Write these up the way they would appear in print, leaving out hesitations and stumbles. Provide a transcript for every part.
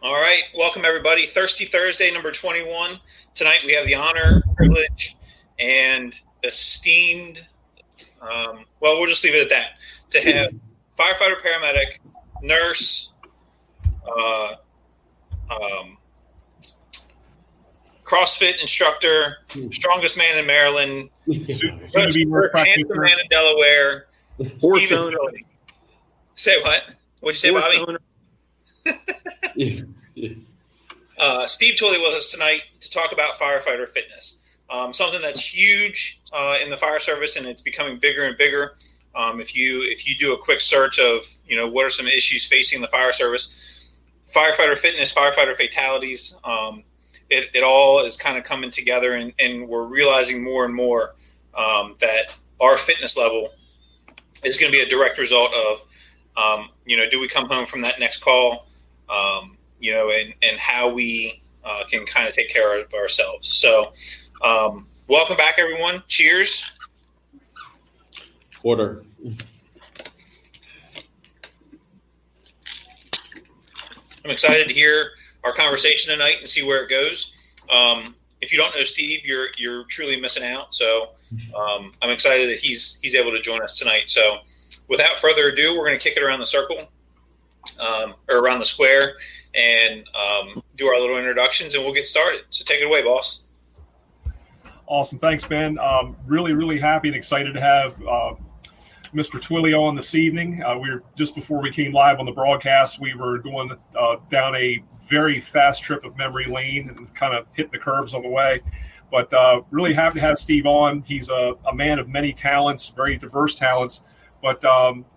All right. Welcome, everybody. Thirsty Thursday, number 21. Tonight, we have the honor, privilege, and esteemed, we'll just leave it at that, to have firefighter, paramedic, nurse, CrossFit instructor, strongest man in Maryland, handsome man in Delaware, horse owner. Say what? What'd you say, Bobby? Steve Twilley with us tonight to talk about firefighter fitness, something that's huge in the fire service, and it's becoming bigger and bigger. If you do a quick search of what are some issues facing the fire service, firefighter fitness, firefighter fatalities, it all is kind of coming together, and we're realizing more and more that our fitness level is going to be a direct result of do we come home from that next call, and how we can kind of take care of ourselves. So welcome back, everyone. Cheers. Order. I'm excited to hear our conversation tonight and see where it goes. If you don't know Steve, you're truly missing out. So I'm excited that he's able to join us tonight. So without further ado, we're going to kick it around the circle, or around the square, and do our little introductions, and we'll get started. So take it away, boss. Awesome. Thanks, Ben. Really, really happy and excited to have Mr. Twilley on this evening. Just before we came live on the broadcast, we were going down a very fast trip of memory lane and kind of hitting the curves on the way. But really happy to have Steve on. He's a man of many talents, very diverse talents. But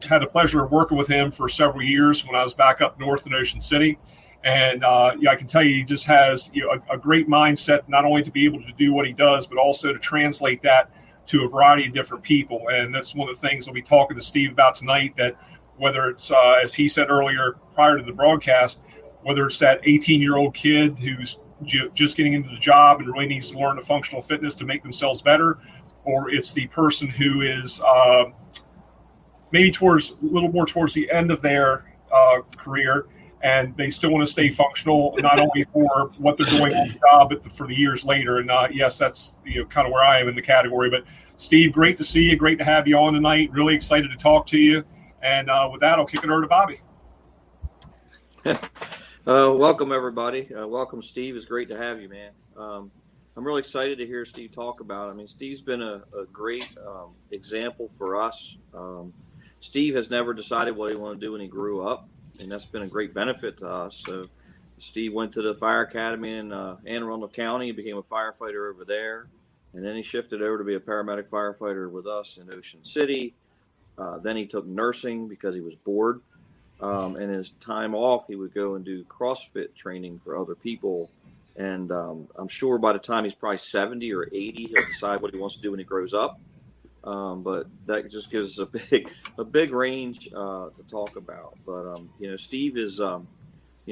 had the pleasure of working with him for several years when I was back up north in Ocean City. And I can tell you, he just has a great mindset, not only to be able to do what he does, but also to translate that to a variety of different people. And that's one of the things I'll be talking to Steve about tonight, that whether it's, as he said earlier prior to the broadcast, whether it's that 18-year-old kid who's just getting into the job and really needs to learn the functional fitness to make themselves better, or it's the person who is maybe a little more towards the end of their career, and they still want to stay functional, not only for what they're doing on the job, but for the years later. And yes, that's kind of where I am in the category. But Steve, great to see you. Great to have you on tonight. Really excited to talk to you. And with that, I'll kick it over to Bobby. Welcome, everybody. Welcome, Steve. It's great to have you, man. I'm really excited to hear Steve talk about it. I mean, Steve's been a great example for us. Steve has never decided what he wanted to do when he grew up, and that's been a great benefit to us. So Steve went to the fire academy in Anne Arundel County. He became a firefighter over there, and then he shifted over to be a paramedic firefighter with us in Ocean City. Then he took nursing because he was bored. And his time off, he would go and do CrossFit training for other people. And I'm sure by the time he's probably 70 or 80, he'll decide what he wants to do when he grows up. But that just gives us a big range to talk about. But Steve is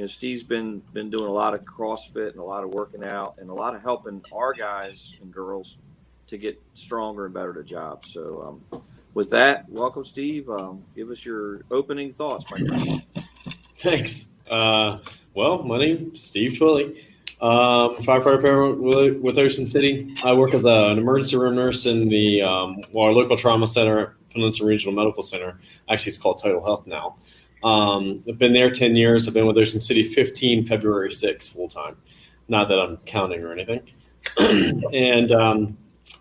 Steve's been doing a lot of CrossFit and a lot of working out and a lot of helping our guys and girls to get stronger and better at a job. So with that, welcome, Steve. Give us your opening thoughts, my friend. Thanks. Well, my name's Steve Twilley. Firefighter with Ocean City. I work as an emergency room nurse in the our local trauma center at Peninsula Regional Medical Center. Actually, it's called Total Health now. I've been there 10 years. I've been with Ocean City 15, February 6 full time. Not that I'm counting or anything. And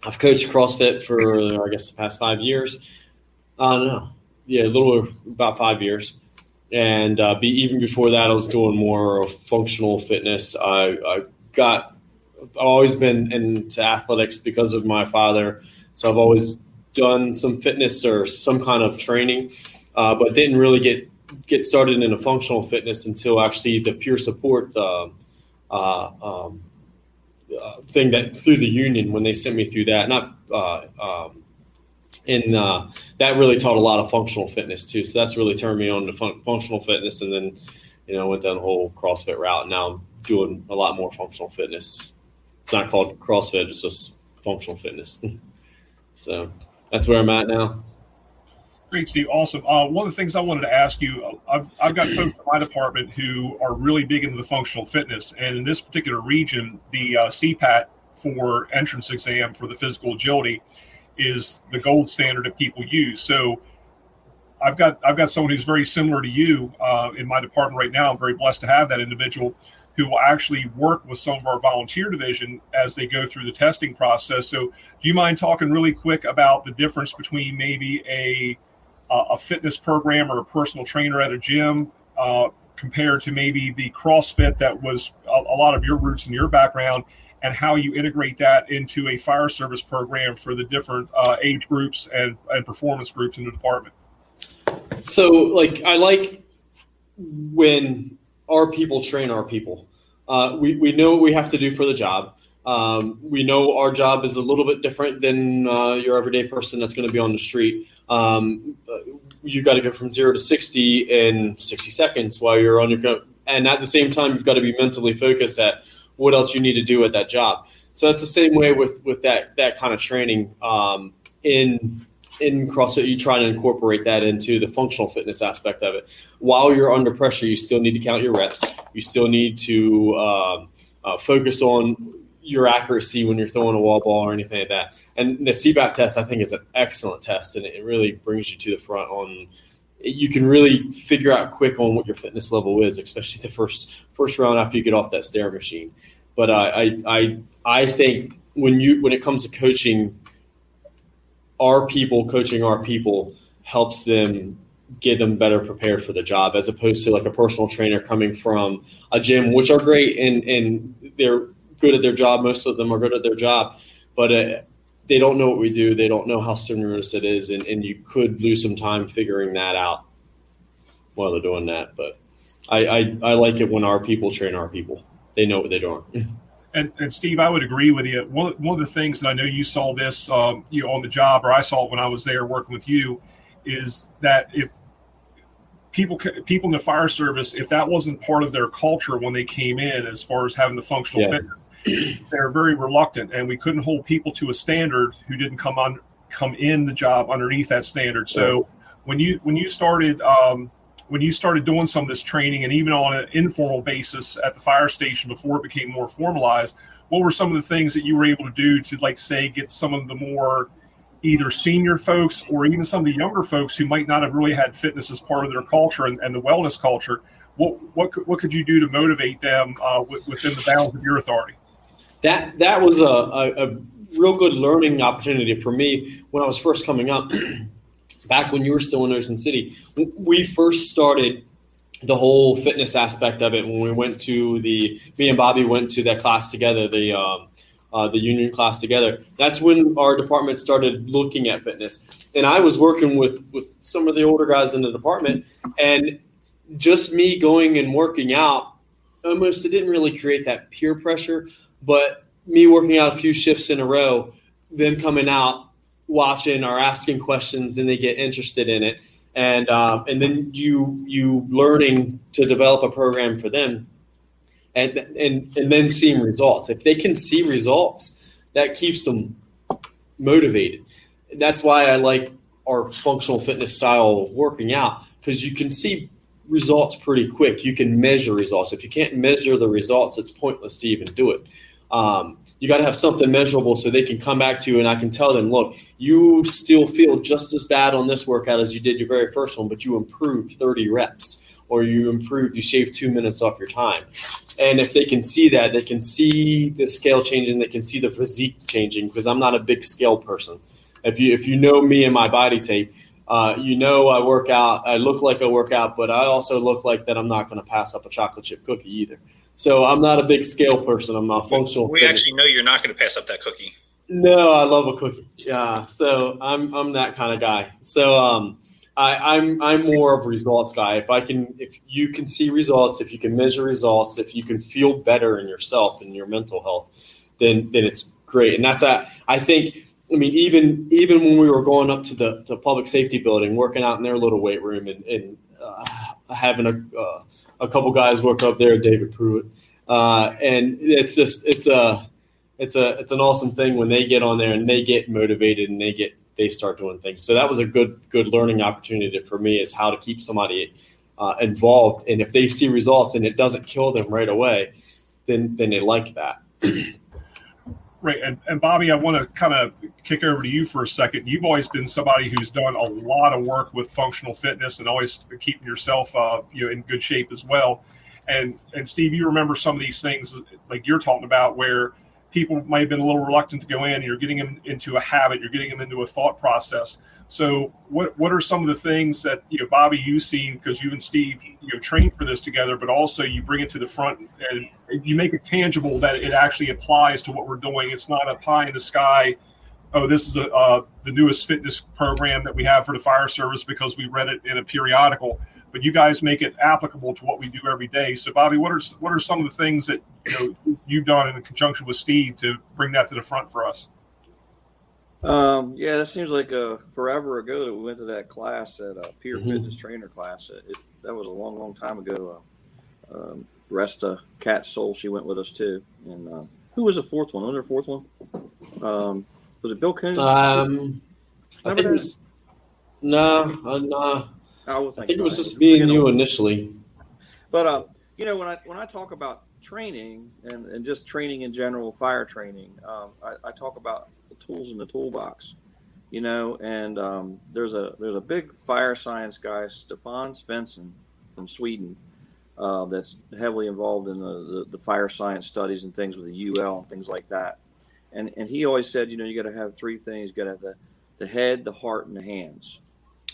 I've coached CrossFit for, I guess, the past 5 years. I don't know. Yeah, a little about 5 years. And even before that, I was doing more functional fitness. I've always been into athletics because of my father. So I've always done some fitness or some kind of training, but didn't really get started in a functional fitness until actually the peer support thing that through the union when they sent me through that. That really taught a lot of functional fitness too. So that's really turned me on to functional fitness, and then went down the whole CrossFit route. Now I'm doing a lot more functional fitness. It's not called CrossFit; it's just functional fitness. So that's where I'm at now. Great, Steve. Awesome. One of the things I wanted to ask you, I've got folks in my department who are really big into the functional fitness, and in this particular region, the CPAT for entrance exam for the physical agility is the gold standard that people use. So I've got someone who's very similar to you in my department right now. I'm very blessed to have that individual who will actually work with some of our volunteer division as they go through the testing process. So do you mind talking really quick about the difference between maybe a fitness program or a personal trainer at a gym compared to maybe the CrossFit that was a lot of your roots and your background, and how you integrate that into a fire service program for the different age groups and performance groups in the department? So, I like when our people train our people. We know what we have to do for the job. We know our job is a little bit different than your everyday person that's going to be on the street. You got to go from 0 to 60 in 60 seconds while you're on your and at the same time, you've got to be mentally focused at what else you need to do at that job. So that's the same way with that kind of training in CrossFit. You try to incorporate that into the functional fitness aspect of it. While you're under pressure, you still need to count your reps. You still need to focus on your accuracy when you're throwing a wall ball or anything like that. And the CPAT test, I think, is an excellent test, and it really brings you to the front on. You can really figure out quick on what your fitness level is, especially the first round after you get off that stair machine. But I think when it comes to coaching our people helps them get them better prepared for the job, as opposed to like a personal trainer coming from a gym, which are great and they're good at their job. Most of them are good at their job, but they don't know what we do. They don't know how strenuous it is, and you could lose some time figuring that out while they're doing that. But I like it when our people train our people. They know what they're doing. And Steve, I would agree with you. One of the things, and I know you saw this on the job, or I saw it when I was there working with you, is that if people in the fire service, if that wasn't part of their culture when they came in, as far as having the functional fitness, they're very reluctant, and we couldn't hold people to a standard who didn't come in the job underneath that standard. So when you started doing some of this training, and even on an informal basis at the fire station before it became more formalized, what were some of the things that you were able to do to, like, say, get some of the more either senior folks or even some of the younger folks who might not have really had fitness as part of their culture and the wellness culture? What could you do to motivate them within the bounds of your authority? That was a real good learning opportunity for me when I was first coming up. Back when you were still in Ocean City, we first started the whole fitness aspect of it when we went to me and Bobby went to that class together, the union class together. That's when our department started looking at fitness. And I was working with some of the older guys in the department, and just me going and working out, almost it didn't really create that peer pressure, but me working out a few shifts in a row, them coming out, watching or asking questions, and they get interested in it. And then you learning to develop a program for them and then seeing results. If they can see results, that keeps them motivated. That's why I like our functional fitness style of working out, because you can see results pretty quick. You can measure results. If you can't measure the results, it's pointless to even do it. You got to have something measurable so they can come back to you, and I can tell them, look, you still feel just as bad on this workout as you did your very first one, but you improved 30 reps, or you shaved 2 minutes off your time. And if they can see that, they can see the scale changing, they can see the physique changing, because I'm not a big scale person. If you know me and my body tape, I work out, I look like I work out, but I also look like that I'm not going to pass up a chocolate chip cookie either. So I'm not a big scale person. I'm not functional. We actually know you're not going to pass up that cookie. No, I love a cookie. Yeah, so I'm that kind of guy. So I'm more of a results guy. If you can see results, if you can measure results, if you can feel better in yourself and your mental health, then it's great. And that's I think. I mean, even when we were going up to the public safety building, working out in their little weight room, and having a couple guys work up there, David Pruitt, and it's just it's an awesome thing when they get on there and they get motivated and they they start doing things. So that was a good learning opportunity for me, is how to keep somebody involved. And if they see results and it doesn't kill them right away, then they like that. Right. And Bobby, I want to kind of kick over to you for a second. You've always been somebody who's done a lot of work with functional fitness and always keeping yourself in good shape as well. And Steve, you remember some of these things like you're talking about, where people might have been a little reluctant to go in. You're getting them into a habit. You're getting them into a thought process. So what are some of the things that, Bobby, you've seen, because you and Steve, trained for this together, but also you bring it to the front and you make it tangible that it actually applies to what we're doing. It's not a pie in the sky. Oh, this is the newest fitness program that we have for the fire service because we read it in a periodical, but you guys make it applicable to what we do every day. So Bobby, what are some of the things that you've done in conjunction with Steve to bring that to the front for us? Yeah, that seems like forever ago that we went to that class, that peer fitness trainer class. That was a long, long time ago. Rest Cat's soul, she went with us too. And who was the fourth one? Was there a fourth one? Was it Bill Coon? I think it was no. I think it was just me and you initially. But when I talk about training and just training in general, fire training, I talk about the tools in the toolbox, and there's a big fire science guy, Stefan Svensson from Sweden, that's heavily involved in the fire science studies and things with the UL and things like that. And he always said, you got to have three things. You got to have the head, the heart, and the hands.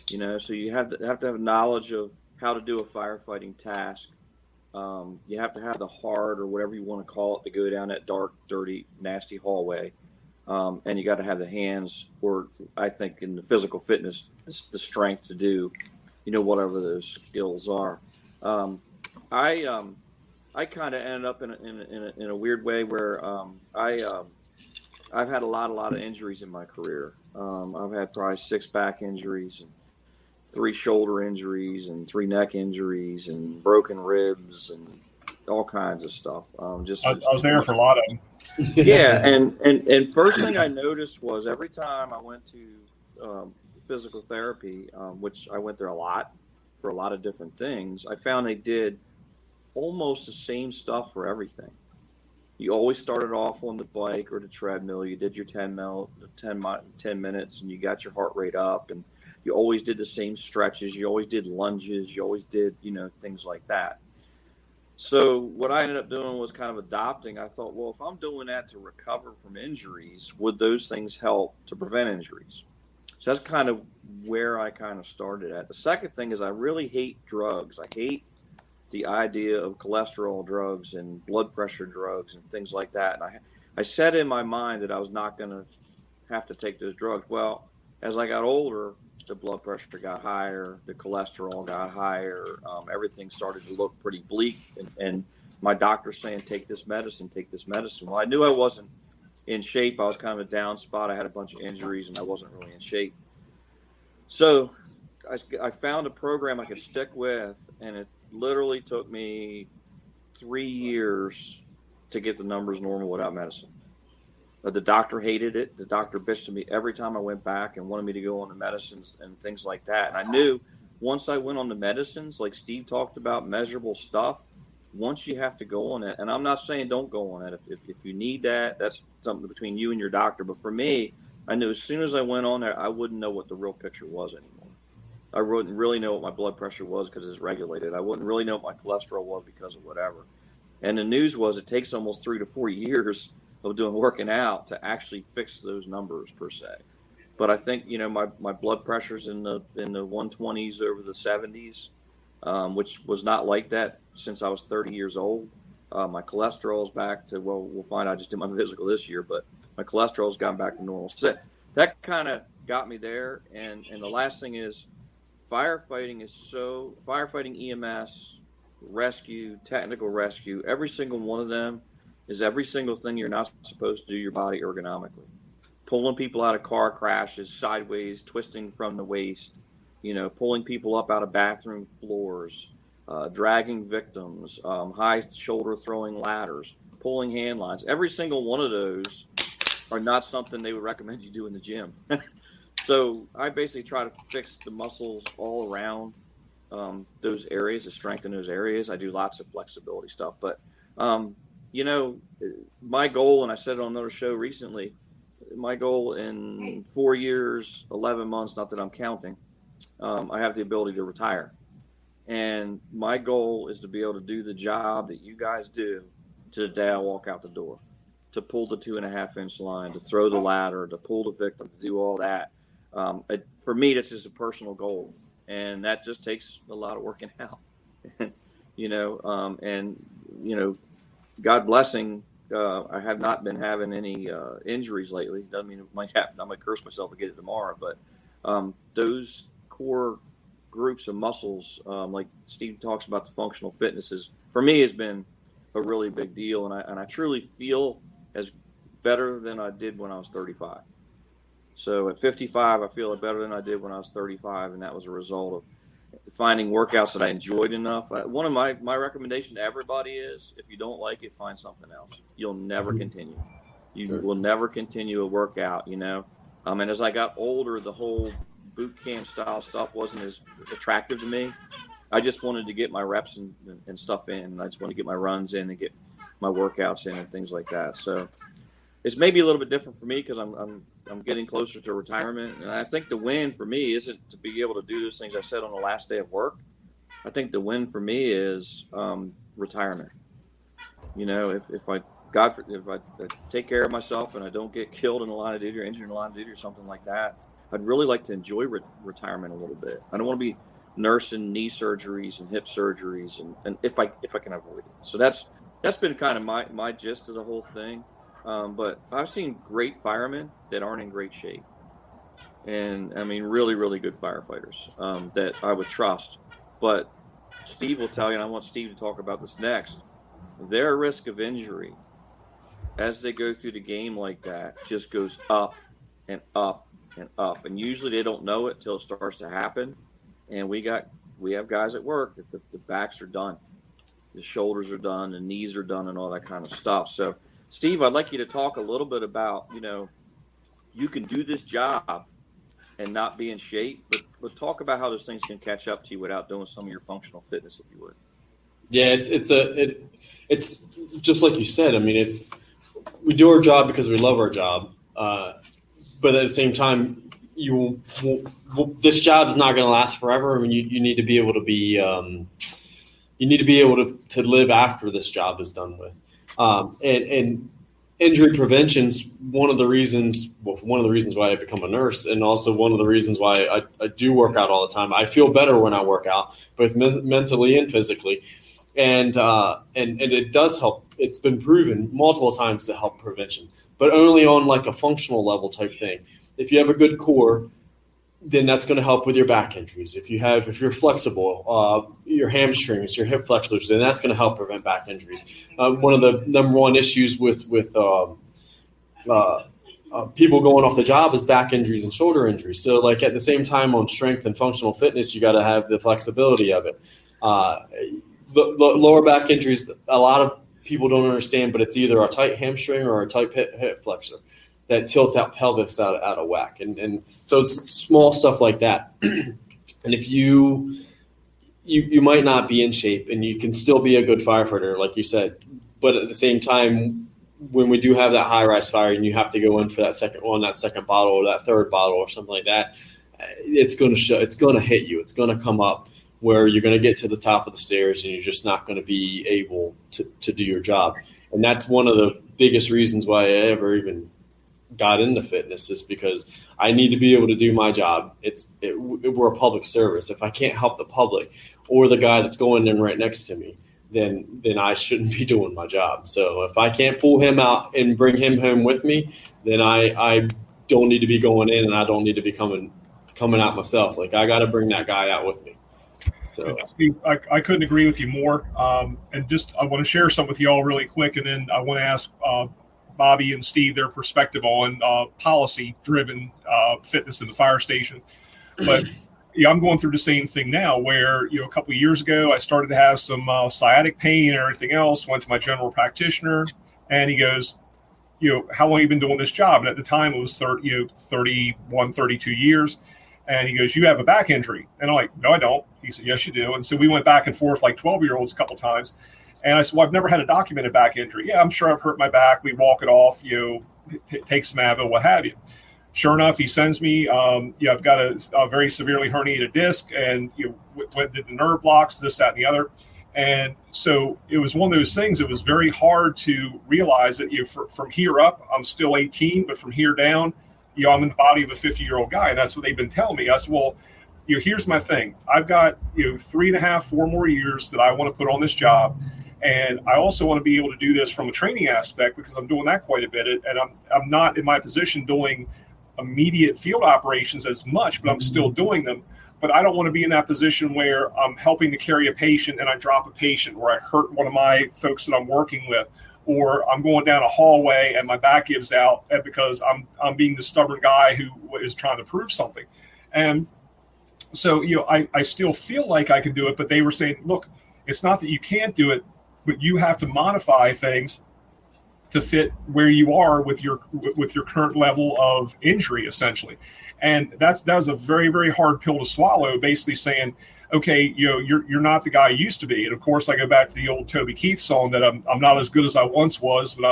So you have to have knowledge of how to do a firefighting task. You have to have the heart, or whatever you want to call it, to go down that dark, dirty, nasty hallway. And you got to have the hands, or I think in the physical fitness, the strength to do, whatever those skills are. I kind of ended up in a weird way where I've had a lot of injuries in my career. I've had probably 6 back injuries and 3 shoulder injuries and 3 neck injuries and broken ribs and all kinds of stuff. I was there for a lot of them. Yeah, and first thing I noticed was every time I went to physical therapy, which I went there a lot for a lot of different things, I found they did almost the same stuff for everything. You always started off on the bike or the treadmill. You did your 10 minutes, and you got your heart rate up, and you always did the same stretches. You always did lunges. You always did, things like that. So what I ended up doing was kind of adopting. I thought, well, if I'm doing that to recover from injuries, would those things help to prevent injuries? So that's kind of where I kind of started at. The second thing is I really hate drugs. I hate the idea of cholesterol drugs and blood pressure drugs and things like that. And I said in my mind that I was not going to have to take those drugs. Well, as I got older, the blood pressure got higher, the cholesterol got higher, everything started to look pretty bleak. And my doctor saying, take this medicine. Well, I knew I wasn't in shape. I was kind of a down spot. I had a bunch of injuries and I wasn't really in shape. So I found a program I could stick with, and it literally took me 3 years to get the numbers normal without medicine. But the doctor hated it. The doctor bitched to me every time I went back and wanted me to go on the medicines and things like that. And I knew once I went on the medicines, like Steve talked about, measurable stuff, once you have to go on it, and I'm not saying don't go on it. If you need that, that's something between you and your doctor. But for me, I knew as soon as I went on there, I wouldn't know what the real picture was anymore. I wouldn't really know what my blood pressure was because it's regulated. I wouldn't really know what my cholesterol was because of whatever. And the news was it takes almost 3 to 4 years of working out to actually fix those numbers per se. But I think, my blood pressure's in the 120s over the 70s, which was not like that since I was 30 years old. My cholesterol's back to, we'll find out. I just did my physical this year, but my cholesterol's gone back to normal. So that kind of got me there. And the last thing is, firefighting, EMS, rescue, technical rescue, every single one of them is every single thing you're not supposed to do your body ergonomically. Pulling people out of car crashes, sideways, twisting from the waist, pulling people up out of bathroom floors, dragging victims, high shoulder throwing ladders, pulling hand lines. Every single one of those are not something they would recommend you do in the gym. So I basically try to fix the muscles all around those areas, to strengthen those areas. I do lots of flexibility stuff, but my goal, and I said it on another show recently, my goal in 4 years, 11 months, not that I'm counting, I have the ability to retire. And my goal is to be able to do the job that you guys do to the day I walk out the door, to pull the 2.5-inch line, to throw the ladder, to pull the victim, to do all that. For me, this is a personal goal, and that just takes a lot of working out, God blessing, I have not been having any injuries lately. Doesn't mean it might happen. I might curse myself to get it tomorrow, but those core groups of muscles, like Steve talks about, the functional fitnesses, for me has been a really big deal, and I truly feel as better than I did when I was 35. So at 55, I feel better than I did when I was 35, and that was a result of finding workouts that I enjoyed enough. One of my recommendation to everybody is, if you don't like it, find something else. You'll never continue. You will never continue a workout, And as I got older, the whole boot camp style stuff wasn't as attractive to me. I just wanted to get my reps and stuff in. And I just wanted to get my runs in and get my workouts in and things like that. So it's maybe a little bit different for me because I'm getting closer to retirement. And I think the win for me isn't to be able to do those things I said on the last day of work. I think the win for me is retirement. If I take care of myself and I don't get killed in the line of duty or injured in the line of duty or something like that, I'd really like to enjoy retirement a little bit. I don't want to be nursing knee surgeries and hip surgeries, and if I can avoid it. So that's been kind of my gist of the whole thing. But I've seen great firemen that aren't in great shape, and I mean really, really good firefighters that I would trust. But Steve will tell you, and I want Steve to talk about this next, their risk of injury as they go through the game like that just goes up and up and up. And usually they don't know it till it starts to happen. And we have guys at work that the backs are done, the shoulders are done, the knees are done, and all that kind of stuff. So Steve, I'd like you to talk a little bit about, you can do this job and not be in shape, but talk about how those things can catch up to you without doing some of your functional fitness, if you would. Yeah, it's just like you said. I mean, we do our job because we love our job, but at the same time, this job is not going to last forever. I mean, you need to be able to be to live after this job is done with, and injury prevention's one of the reasons why I become a nurse, and also one of the reasons why I do work out all the time. I feel better when I work out, both mentally and physically. And it does help. It's been proven multiple times to help prevention, but only on like a functional level type thing. If you have a good core, then that's going to help with your back injuries. If you're flexible, your hamstrings, your hip flexors, then that's going to help prevent back injuries. One of the number one issues with people going off the job is back injuries and shoulder injuries. So like at the same time on strength and functional fitness, you got to have the flexibility of it. The lower back injuries, a lot of people don't understand, but it's either a tight hamstring or a tight hip flexor that tilt that pelvis out of whack. And so it's small stuff like that. And if you might not be in shape and you can still be a good firefighter, like you said, but at the same time, when we do have that high-rise fire and you have to go in for that second bottle or that third bottle or something like that, it's going to hit you. It's going to come up where you're going to get to the top of the stairs and you're just not going to be able to do your job. And that's one of the biggest reasons why I ever even got into fitness, is because I need to be able to do my job. We're a public service. If I can't help the public or the guy that's going in right next to me, then I shouldn't be doing my job. So if I can't pull him out and bring him home with me, then I don't need to be going in, and I don't need to be coming out myself. Like, I got to bring that guy out with me. So Steve, I couldn't agree with you more. And just I want to share some with you all really quick, and then I want to ask Bobby and Steve their perspective on policy-driven fitness in the fire station. But yeah, I'm going through the same thing now where, a couple of years ago, I started to have some sciatic pain and everything else, went to my general practitioner, and he goes, how long have you been doing this job? And at the time it was 31, 32 years. And he goes, you have a back injury. And I'm like, no, I don't. He said, yes, you do. And so we went back and forth like 12-year-olds a couple of times. And I said, well, I've never had a documented back injury. Yeah, I'm sure I've hurt my back. We walk it off, take some Advil, what have you. Sure enough, he sends me, I've got a very severely herniated disc and did the nerve blocks, this, that, and the other. And so it was one of those things. It was very hard to realize that from here up, I'm still 18, but from here down, I'm in the body of a 50-year-old guy. And that's what they've been telling me. I said, well, here's my thing. I've got 3.5, 4 more years that I want to put on this job. And I also want to be able to do this from a training aspect because I'm doing that quite a bit. And I'm not in my position doing immediate field operations as much, but I'm still doing them. But I don't want to be in that position where I'm helping to carry a patient and I drop a patient, or I hurt one of my folks that I'm working with, or I'm going down a hallway and my back gives out because I'm being the stubborn guy who is trying to prove something. And so, I still feel like I can do it, but they were saying, look, it's not that you can't do it, but you have to modify things to fit where you are with your current level of injury, essentially. And that was a very, very hard pill to swallow, basically saying, okay, you're not the guy you used to be. And of course, I go back to the old Toby Keith song that I'm not as good as I once was, but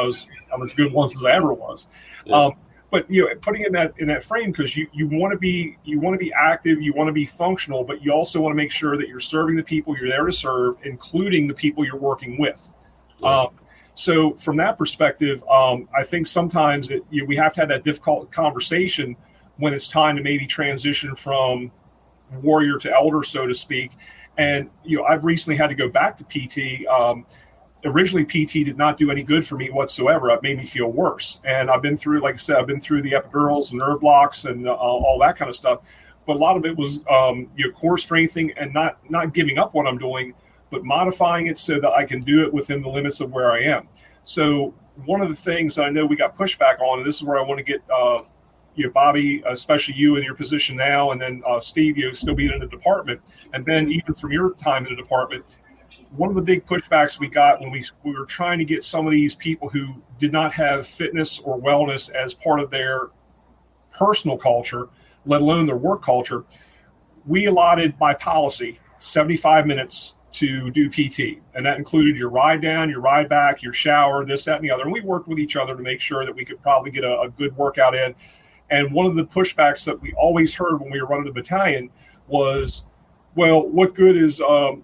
I'm as good once as I ever was. Yeah. But putting in that frame, because you want to be active, you want to be functional, but you also want to make sure that you're serving the people you're there to serve, including the people you're working with. Yeah. So from that perspective, I think sometimes we have to have that difficult conversation when it's time to maybe transition from warrior to elder, so to speak. And I've recently had to go back to PT. Originally, PT did not do any good for me whatsoever. It made me feel worse. And I've been through, like I said, the epidurals and nerve blocks and all that kind of stuff. But a lot of it was core strengthening and not giving up what I'm doing, but modifying it so that I can do it within the limits of where I am. So one of the things I know we got pushback on, and this is where I want to get Bobby, especially you in your position now, and then Steve, still being in the department, and Ben, even from your time in the department, one of the big pushbacks we got when we were trying to get some of these people who did not have fitness or wellness as part of their personal culture, let alone their work culture, we allotted by policy 75 minutes to do PT. And that included your ride down, your ride back, your shower, this, that, and the other. And we worked with each other to make sure that we could probably get a good workout in. And one of the pushbacks that we always heard when we were running the battalion was, well, what good is, a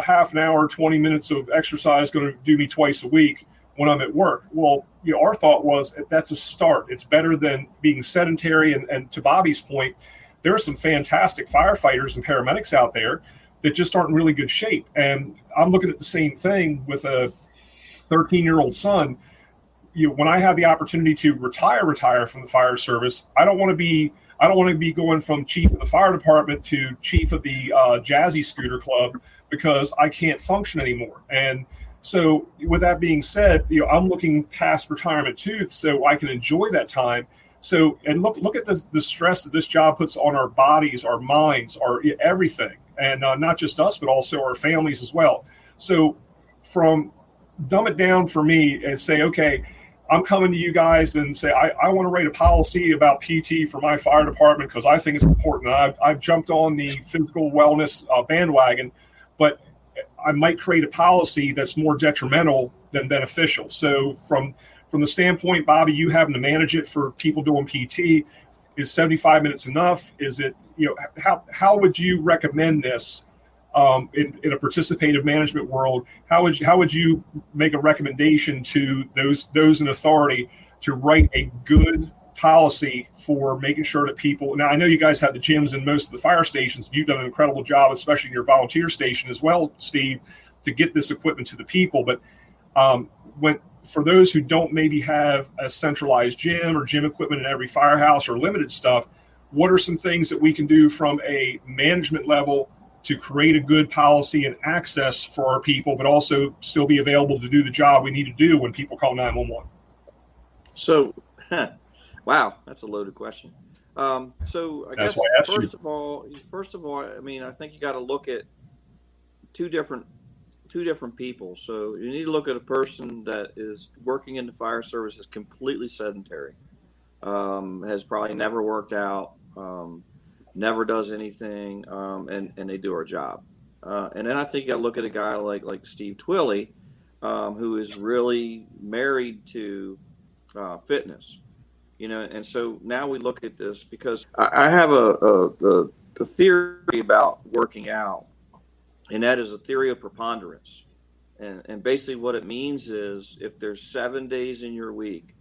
half an hour, 20 minutes of exercise going to do me twice a week when I'm at work? Well, our thought was that's a start. It's better than being sedentary. And to Bobby's point, there are some fantastic firefighters and paramedics out there that just aren't in really good shape. And I'm looking at the same thing with a 13-year-old son. When I have the opportunity to retire from the fire service, I don't want to be going from chief of the fire department to chief of the Jazzy Scooter Club because I can't function anymore. And so with that being said, I'm looking past retirement too, so I can enjoy that time. So, and look at the stress that this job puts on our bodies, our minds, our everything. And not just us, but also our families as well. So from dumb it down for me and say, okay, I'm coming to you guys and say, I want to write a policy about PT for my fire department because I think it's important. I've jumped on the physical wellness bandwagon, but I might create a policy that's more detrimental than beneficial. So from the standpoint, Bobby, you having to manage it for people doing PT, is 75 minutes enough? Is it, how would you recommend this in a participative management world? How would you make a recommendation to those in authority to write a good policy for making sure that people, now I know you guys have the gyms in most of the fire stations. You've done an incredible job, especially in your volunteer station as well, Steve, to get this equipment to the people. But for those who don't maybe have a centralized gym or gym equipment in every firehouse or limited stuff, what are some things that we can do from a management level to create a good policy and access for our people, but also still be available to do the job we need to do when people call 911? So, wow, that's a loaded question. So I guess first of all, I mean, I think you got to look at two different two different people. So you need to look at a person that is working in the fire service is completely sedentary, has probably never worked out, never does anything, and they do our job. And then I think you got to look at a guy like Steve Twilley, who is really married to fitness, and so now we look at this because I have a theory about working out, and that is a theory of preponderance. And basically what it means is if there's 7 days in your week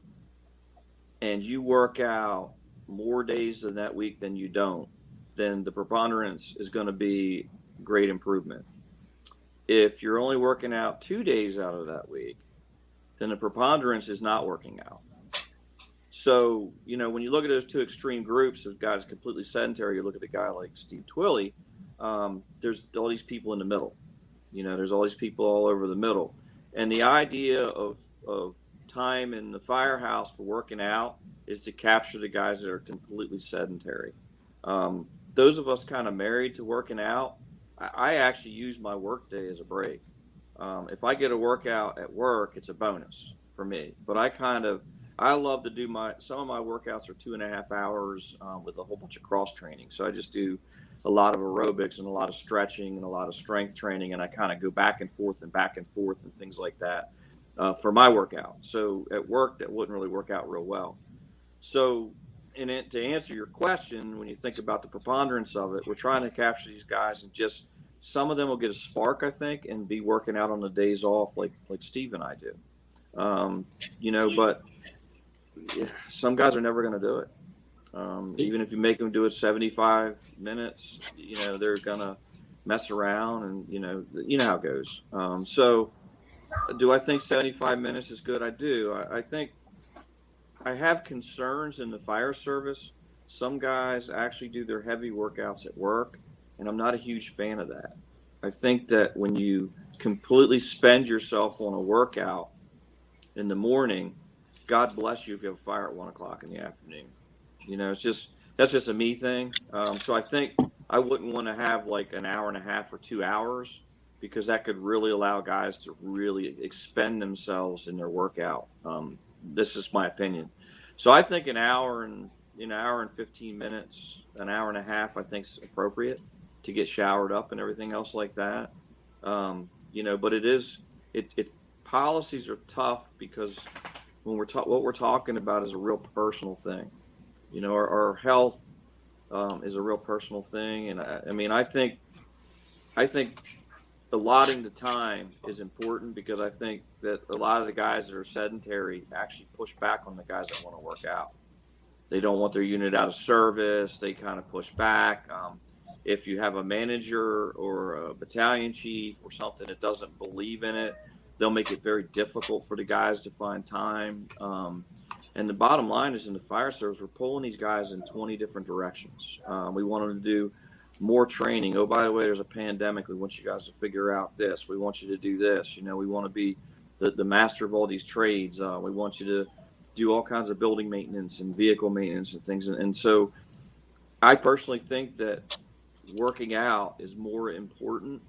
and you work out more days than that week than you don't, then the preponderance is going to be great improvement. If you're only working out 2 days out of that week, then the preponderance is not working out. So, when you look at those two extreme groups of guys completely sedentary, you look at a guy like Steve Twilley, there's all these people in the middle. There's all these people all over the middle. And the idea of time in the firehouse for working out is to capture the guys that are completely sedentary. Those of us kind of married to working out, I actually use my work day as a break. If I get a workout at work, it's a bonus for me. But I love to do some of my workouts are 2.5 hours with a whole bunch of cross training. So I just do a lot of aerobics and a lot of stretching and a lot of strength training. And I kind of go back and forth and things like that for my workout. So at work, that wouldn't really work out real well. So to answer your question, when you think about the preponderance of it, we're trying to capture these guys, and just some of them will get a spark, I think, and be working out on the days off like Steve and I do. But some guys are never going to do it. Even if you make them do it 75 minutes, they're going to mess around, and you know how it goes. So do I think 75 minutes is good? I do. I think I have concerns in the fire service. Some guys actually do their heavy workouts at work, and I'm not a huge fan of that. I think that when you completely spend yourself on a workout in the morning, God bless you if you have a fire at 1 o'clock in the afternoon. That's just a me thing. So I think I wouldn't want to have like an hour and a half or 2 hours, because that could really allow guys to really expend themselves in their workout. This is my opinion. So I think an hour and 15 minutes, an hour and a half, I think is appropriate to get showered up and everything else like that. But policies are tough because when what we're talking about is a real personal thing. Our health is a real personal thing. And I think allotting the time is important, because I think that a lot of the guys that are sedentary actually push back on the guys that want to work out. They don't want their unit out of service. They kind of push back. If you have a manager or a battalion chief or something that doesn't believe in it, they'll make it very difficult for the guys to find time. And the bottom line is, in the fire service, we're pulling these guys in 20 different directions. We want them to do more training. Oh, by the way, there's a pandemic. We want you guys to figure out this. We want you to do this. We want to be the master of all these trades. We want you to do all kinds of building maintenance and vehicle maintenance and things. And so I personally think that working out is more important.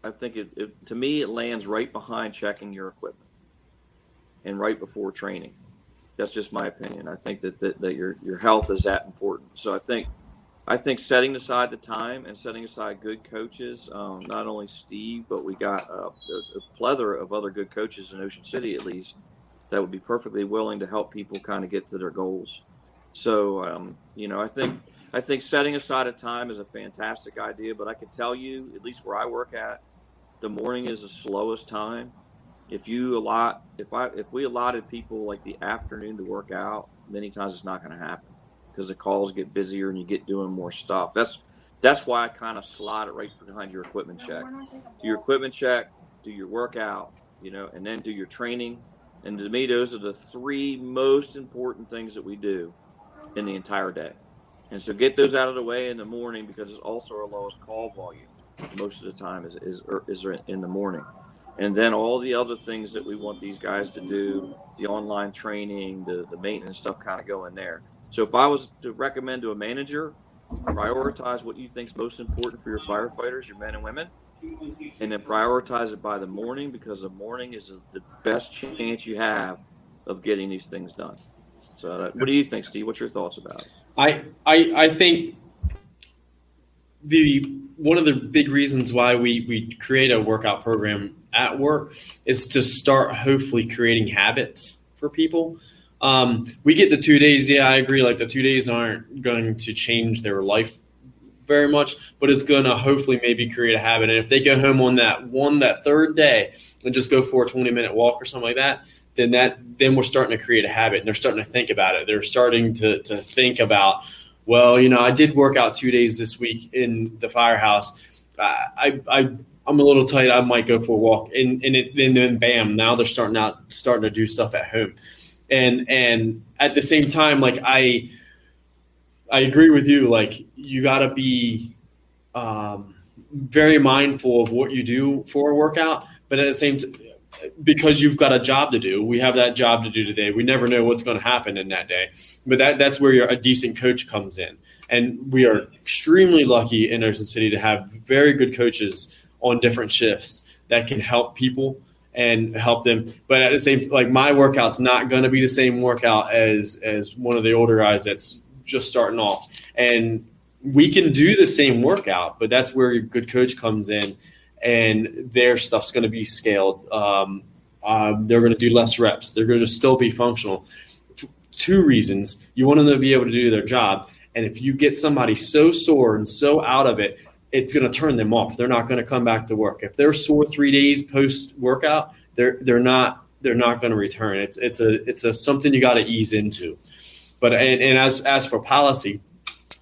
I think to me, it lands right behind checking your equipment and right before training. That's just my opinion. I think that your health is that important. So I think setting aside the time and setting aside good coaches, not only Steve, but we got a plethora of other good coaches in Ocean City, at least, that would be perfectly willing to help people kind of get to their goals. So, I think setting aside a time is a fantastic idea, but I can tell you, at least where I work at, the morning is the slowest time. If we allotted people like the afternoon to work out, many times it's not going to happen, because the calls get busier and you get doing more stuff. That's why I kind of slot it right behind your equipment check. Do your equipment check, do your workout, and then do your training. And to me, those are the three most important things that we do in the entire day. And so get those out of the way in the morning, because it's also our lowest call volume. Most of the time is in the morning. And then all the other things that we want these guys to do, the online training, the maintenance stuff, kind of go in there. So if I was to recommend to a manager, prioritize what you think is most important for your firefighters, your men and women, and then prioritize it by the morning, because the morning is the best chance you have of getting these things done. So what do you think, Steve? What's your thoughts about it? I think one of the big reasons why we create a workout program at work is to start hopefully creating habits for people. We get the 2 days. Yeah, I agree. Like, the 2 days aren't going to change their life very much, but it's going to hopefully maybe create a habit. And if they go home on that third day and just go for a 20-minute walk or something like that, then we're starting to create a habit, and they're starting to think about it. They're starting to think about, well, I did work out 2 days this week in the firehouse. I'm a little tight. I might go for a walk, and then bam, now they're starting to do stuff at home. And at the same time, like, I agree with you. Like, you got to be very mindful of what you do for a workout, but at the same time, because you've got a job to do. We have that job to do today. We never know what's going to happen in that day. But that's where a decent coach comes in. And we are extremely lucky in Ocean City to have very good coaches on different shifts that can help people and help them. But at the same, like, my workout's not going to be the same workout as one of the older guys that's just starting off. And we can do the same workout, but that's where your good coach comes in, and their stuff's going to be scaled. They're going to do less reps. They're going to still be functional. 2 reasons. You want them to be able to do their job. And if you get somebody so sore and so out of it, it's going to turn them off. They're not going to come back to work. If they're sore 3 days post-workout, they're not going to return. It's something you got to ease into. But and as for policy,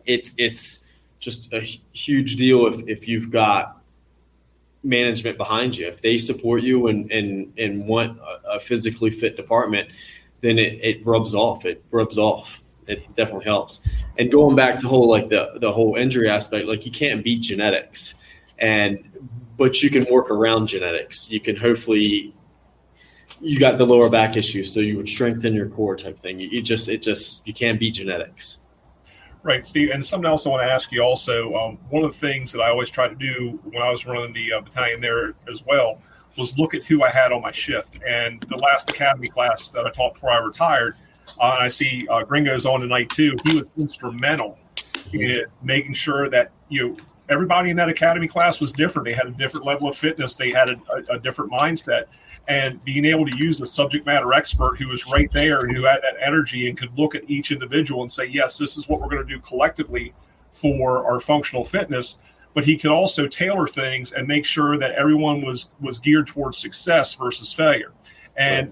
it's just a huge deal if you've got management behind you. If they support you and want a physically fit department, then it rubs off. It definitely helps. And going back to the whole injury aspect, like, you can't beat genetics, but you can work around genetics. You can hopefully, you got the lower back issue, so you would strengthen your core type thing. You can't beat genetics. Right, Steve. And something else I want to ask you also, one of the things that I always try to do when I was running the battalion there as well was look at who I had on my shift. And the last academy class that I taught before I retired, I see Gringo's on tonight too. He was instrumental in making sure that, everybody in that academy class was different. They had a different level of fitness. They had a different mindset. And being able to use a subject matter expert who was right there and who had that energy and could look at each individual and say, yes, this is what we're going to do collectively for our functional fitness. But he could also tailor things and make sure that everyone was geared towards success versus failure. And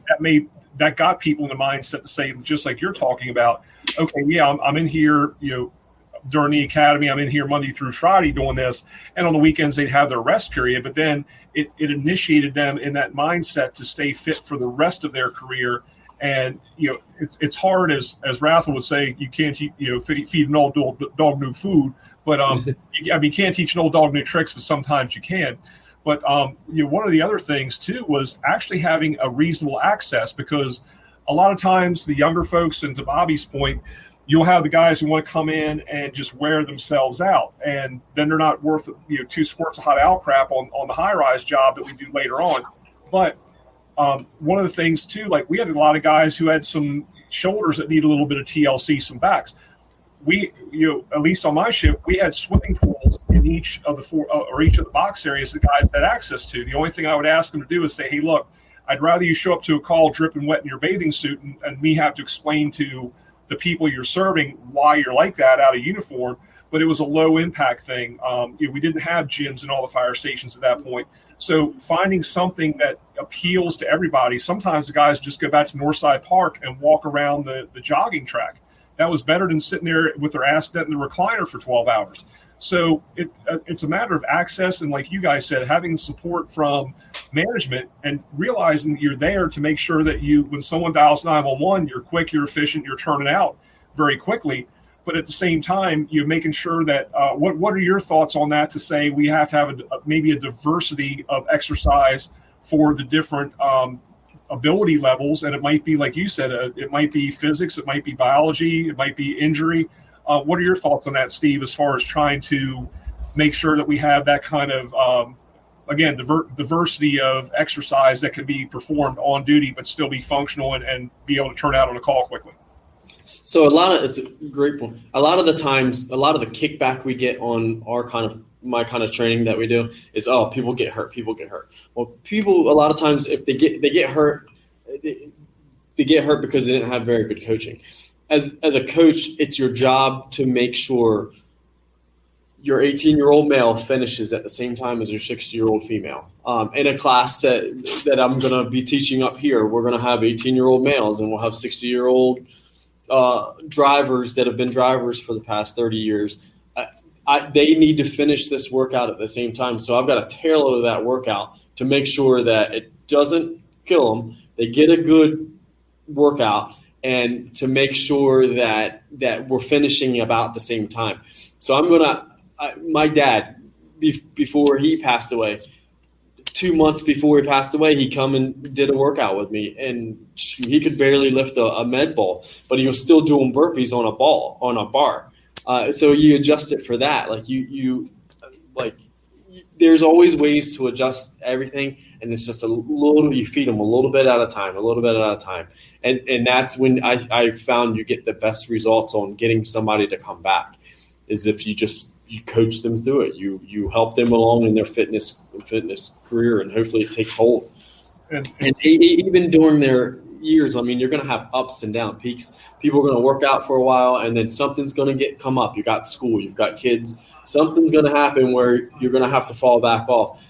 that got people in the mindset to say, just like you're talking about, okay, yeah, I'm in here, during the academy, I'm in here Monday through Friday doing this, and on the weekends they'd have their rest period. But then it initiated them in that mindset to stay fit for the rest of their career. And it's hard, as Rathel would say, you can't feed an old dog new food, but you can't teach an old dog new tricks, but sometimes you can. But one of the other things too was actually having a reasonable access, because a lot of times the younger folks, and to Bobby's point, you'll have the guys who want to come in and just wear themselves out, and then they're not worth 2 squirts of hot owl crap on the high-rise job that we do later on. But one of the things too, like, we had a lot of guys who had some shoulders that need a little bit of TLC, some backs. We, at least on my shift, we had swimming pools in each of the 4 or each of the box areas the guys had access to. The only thing I would ask them to do is say, hey, look, I'd rather you show up to a call dripping wet in your bathing suit and me have to explain to the people you're serving why you're like that out of uniform. But it was a low impact thing. We didn't have gyms in all the fire stations at that point. So finding something that appeals to everybody. Sometimes the guys just go back to Northside Park and walk around the jogging track. That was better than sitting there with their ass in the recliner for 12 hours. So it's a matter of access. And like you guys said, having support from management and realizing that you're there to make sure that when someone dials 911, you're quick, you're efficient, you're turning out very quickly. But at the same time, you're making sure that what are your thoughts on that, to say we have to have maybe a diversity of exercise for the different ability levels. And it might be, like you said, it might be physics, it might be biology, it might be injury. What are your thoughts on that, Steve, as far as trying to make sure that we have that kind of again, diversity of exercise that can be performed on duty, but still be functional and be able to turn out on a call quickly. So it's a great point. A lot of the times, a lot of the kickback we get on my kind of training that we do is, oh, people get hurt. Well, people, a lot of times, if they get hurt, they get hurt because they didn't have very good coaching. As a coach, it's your job to make sure your 18-year-old male finishes at the same time as your 60-year-old female. In a class that I'm going to be teaching up here, we're going to have 18-year-old males, and we'll have 60-year-old drivers that have been drivers for the past 30 years. They need to finish this workout at the same time. So I've got to tailor that workout to make sure that it doesn't kill them. They get a good workout, and to make sure that we're finishing about the same time. So my dad, before he passed away, 2 months before he passed away, he come and did a workout with me, and he could barely lift a med ball, but he was still doing burpees on a bar. So you adjust it for that. Like there's always ways to adjust everything, and it's just you feed them a little bit at a time. And that's when I found you get the best results on getting somebody to come back, is if you coach them through it. You help them along in their fitness career, and hopefully it takes hold. And even during their years, I mean, you're going to have ups and down peaks. People are going to work out for a while, and then something's going to come up. You got school, you've got kids. Something's going to happen where you're going to have to fall back off.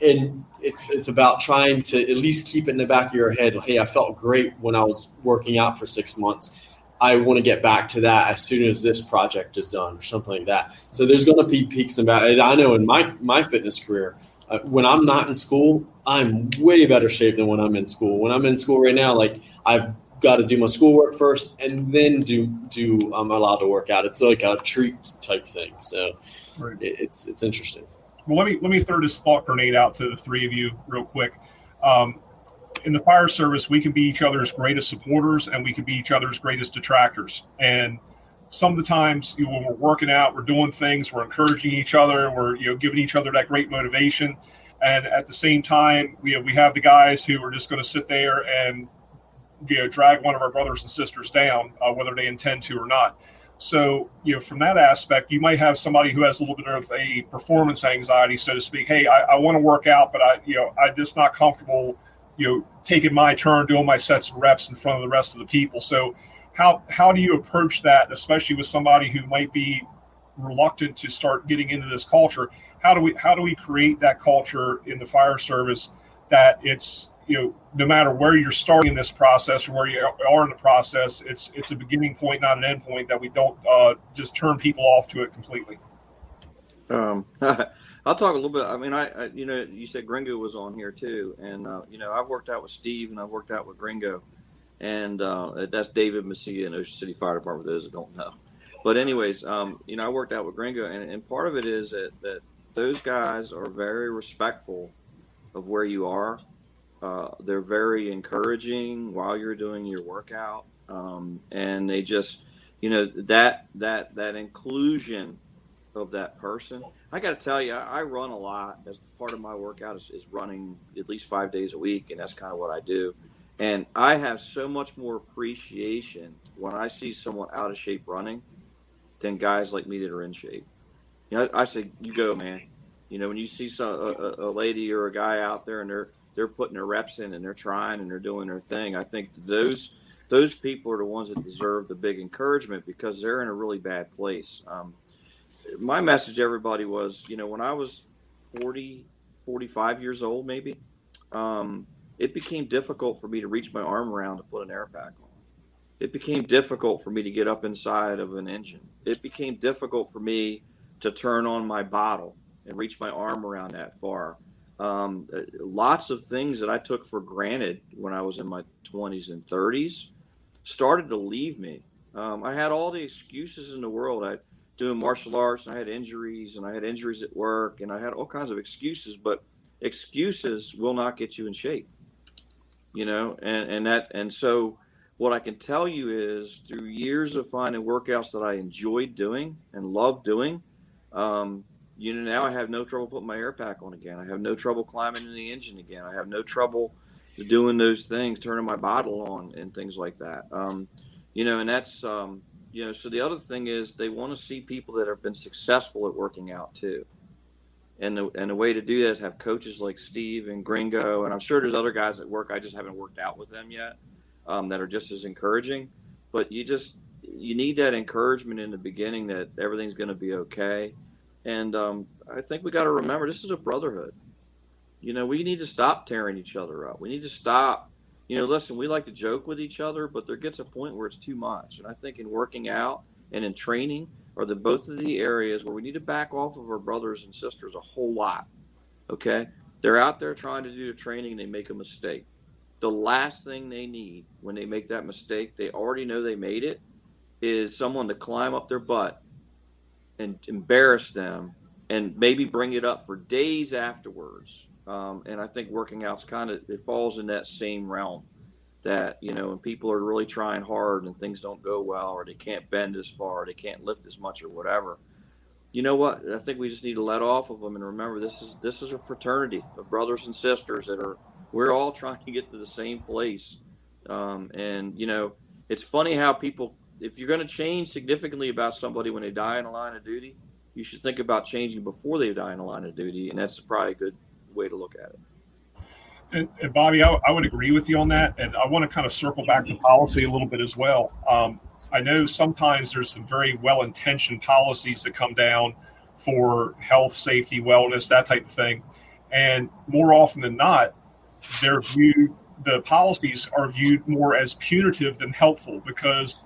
And it's about trying to at least keep it in the back of your head. Hey, I felt great when I was working out for 6 months. I want to get back to that as soon as this project is done, or something like that. So there's going to be peaks and valleys. I know in my fitness career, when I'm not in school, I'm way better shape than when I'm in school. When I'm in school right now, like, I've got to do my schoolwork first, and then I'm allowed to work out. It's like a treat type thing. So right. It's interesting. Well, let me throw this thought grenade out to the three of you real quick. In the fire service, we can be each other's greatest supporters, and we can be each other's greatest detractors. And some of the times, when we're working out, we're doing things, we're encouraging each other, we're giving each other that great motivation. And at the same time, we have the guys who are just going to sit there and drag one of our brothers and sisters down, whether they intend to or not. So, from that aspect, you might have somebody who has a little bit of a performance anxiety, so to speak. Hey, I want to work out, but I'm just not comfortable taking my turn, doing my sets and reps in front of the rest of the people. So how do you approach that, especially with somebody who might be reluctant to start getting into this culture? How do we create that culture in the fire service that it's, no matter where you're starting in this process or where you are in the process, it's a beginning point, not an end point, that we don't just turn people off to it completely? I'll talk a little bit. I mean, I you said Gringo was on here too, and I've worked out with Steve and I've worked out with Gringo, and that's David Messia in Ocean City Fire Department. For those that don't know, but anyways, I worked out with Gringo, and part of it is that those guys are very respectful of where you are. They're very encouraging while you're doing your workout, and they just that inclusion of that person. I got to tell you, I run a lot. As part of my workout is running at least 5 days a week, and that's kind of what I do. And I have so much more appreciation when I see someone out of shape running than guys like me that are in shape. I say, you go, man. When you see a lady or a guy out there and they're putting their reps in and they're trying and they're doing their thing, I think those people are the ones that deserve the big encouragement, because they're in a really bad place. My message to everybody was, when I was 40, 45 years old, maybe, it became difficult for me to reach my arm around to put an air pack on. It became difficult for me to get up inside of an engine. It became difficult for me to turn on my bottle and reach my arm around that far. Lots of things that I took for granted when I was in my 20s and 30s started to leave me. I had all the excuses in the world. I doing martial arts, and I had injuries, and I had injuries at work, and I had all kinds of excuses, but excuses will not get you in shape, and so what I can tell you is, through years of finding workouts that I enjoyed doing and loved doing, Now I have no trouble putting my air pack on again. I have no trouble climbing in the engine again. I have no trouble doing those things, turning my bottle on and things like that. And that's, so the other thing is they want to see people that have been successful at working out too. And the way to do that is have coaches like Steve and Gringo, and I'm sure there's other guys at work. I just haven't worked out with them yet, that are just as encouraging. But you need that encouragement in the beginning that everything's going to be okay. And I think we got to remember this is a brotherhood. We need to stop tearing each other up. We need to stop. Listen, we like to joke with each other, but there gets a point where it's too much. And I think in working out and in training are both of the areas where we need to back off of our brothers and sisters a whole lot. Okay? They're out there trying to do the training and they make a mistake. The last thing they need when they make that mistake, they already know they made it, is someone to climb up their butt and embarrass them and maybe bring it up for days afterwards. And I think working out's it falls in that same realm that, when people are really trying hard and things don't go well, or they can't bend as far, or they can't lift as much or whatever. You know what? I think we just need to let off of them and remember this is a fraternity of brothers and sisters we're all trying to get to the same place. It's funny how people, if you're going to change significantly about somebody when they die in the line of duty, you should think about changing before they die in the line of duty. And that's probably a good way to look at it. And Bobby, I would agree with you on that. And I want to kind of circle back to policy a little bit as well. I know sometimes there's some very well-intentioned policies that come down for health, safety, wellness, that type of thing. And more often than not, the policies are viewed more as punitive than helpful, because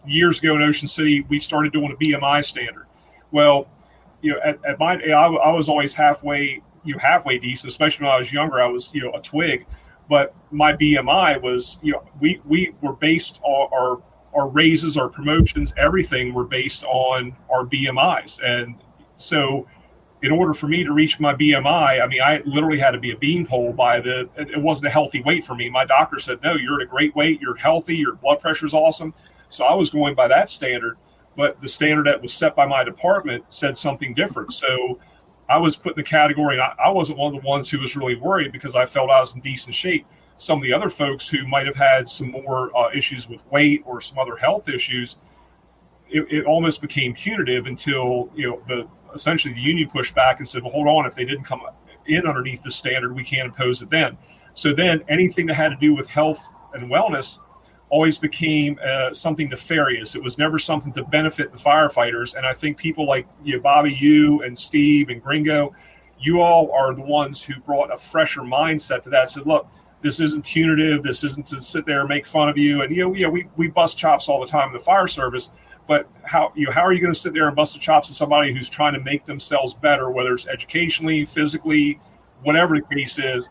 years ago in Ocean City, we started doing a BMI standard. Well, at my age, I was always halfway decent, especially when I was younger. I was, a twig, but my BMI was, we were based on our raises, our promotions, everything were based on our BMIs. And so in order for me to reach my BMI, I literally had to be a beanpole it wasn't a healthy weight for me. My doctor said, no, you're at a great weight. You're healthy. Your blood pressure is awesome. So I was going by that standard, but the standard that was set by my department said something different. So I was put in the category, and I wasn't one of the ones who was really worried because I felt I was in decent shape. Some of the other folks who might have had some more issues with weight or some other health issues, it almost became punitive until, essentially the union pushed back and said, well, hold on, if they didn't come in underneath the standard, we can't impose it then. So then anything that had to do with health and wellness always became something nefarious. It was never something to benefit the firefighters. And I think people like Bobby, you and Steve and Gringo, you all are the ones who brought a fresher mindset to that. Said, look, this isn't punitive. This isn't to sit there and make fun of you. And, we bust chops all the time in the fire service. But how are you going to sit there and bust the chops of somebody who's trying to make themselves better, whether it's educationally, physically, whatever the case is?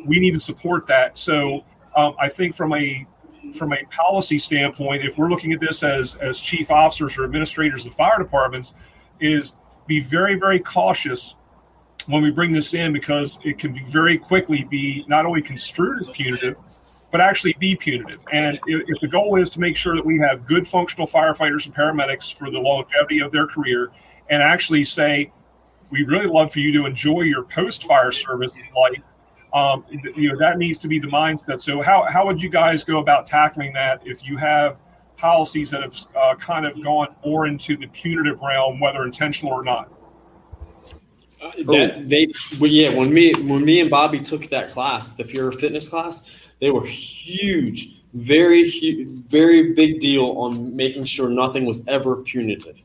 We need to support that. So I think from a policy standpoint, if we're looking at this as chief officers or administrators of fire departments, is be very, very cautious when we bring this in, because it can very quickly be not only construed as punitive, but actually be punitive. And if the goal is to make sure that we have good functional firefighters and paramedics for the longevity of their career, and actually say, we'd really love for you to enjoy your post-fire service life, that needs to be the mindset. So how would you guys go about tackling that if you have policies that have kind of gone more into the punitive realm, whether intentional or not? When me and Bobby took that class, the Pure Fitness class, they were huge, very big deal on making sure nothing was ever punitive.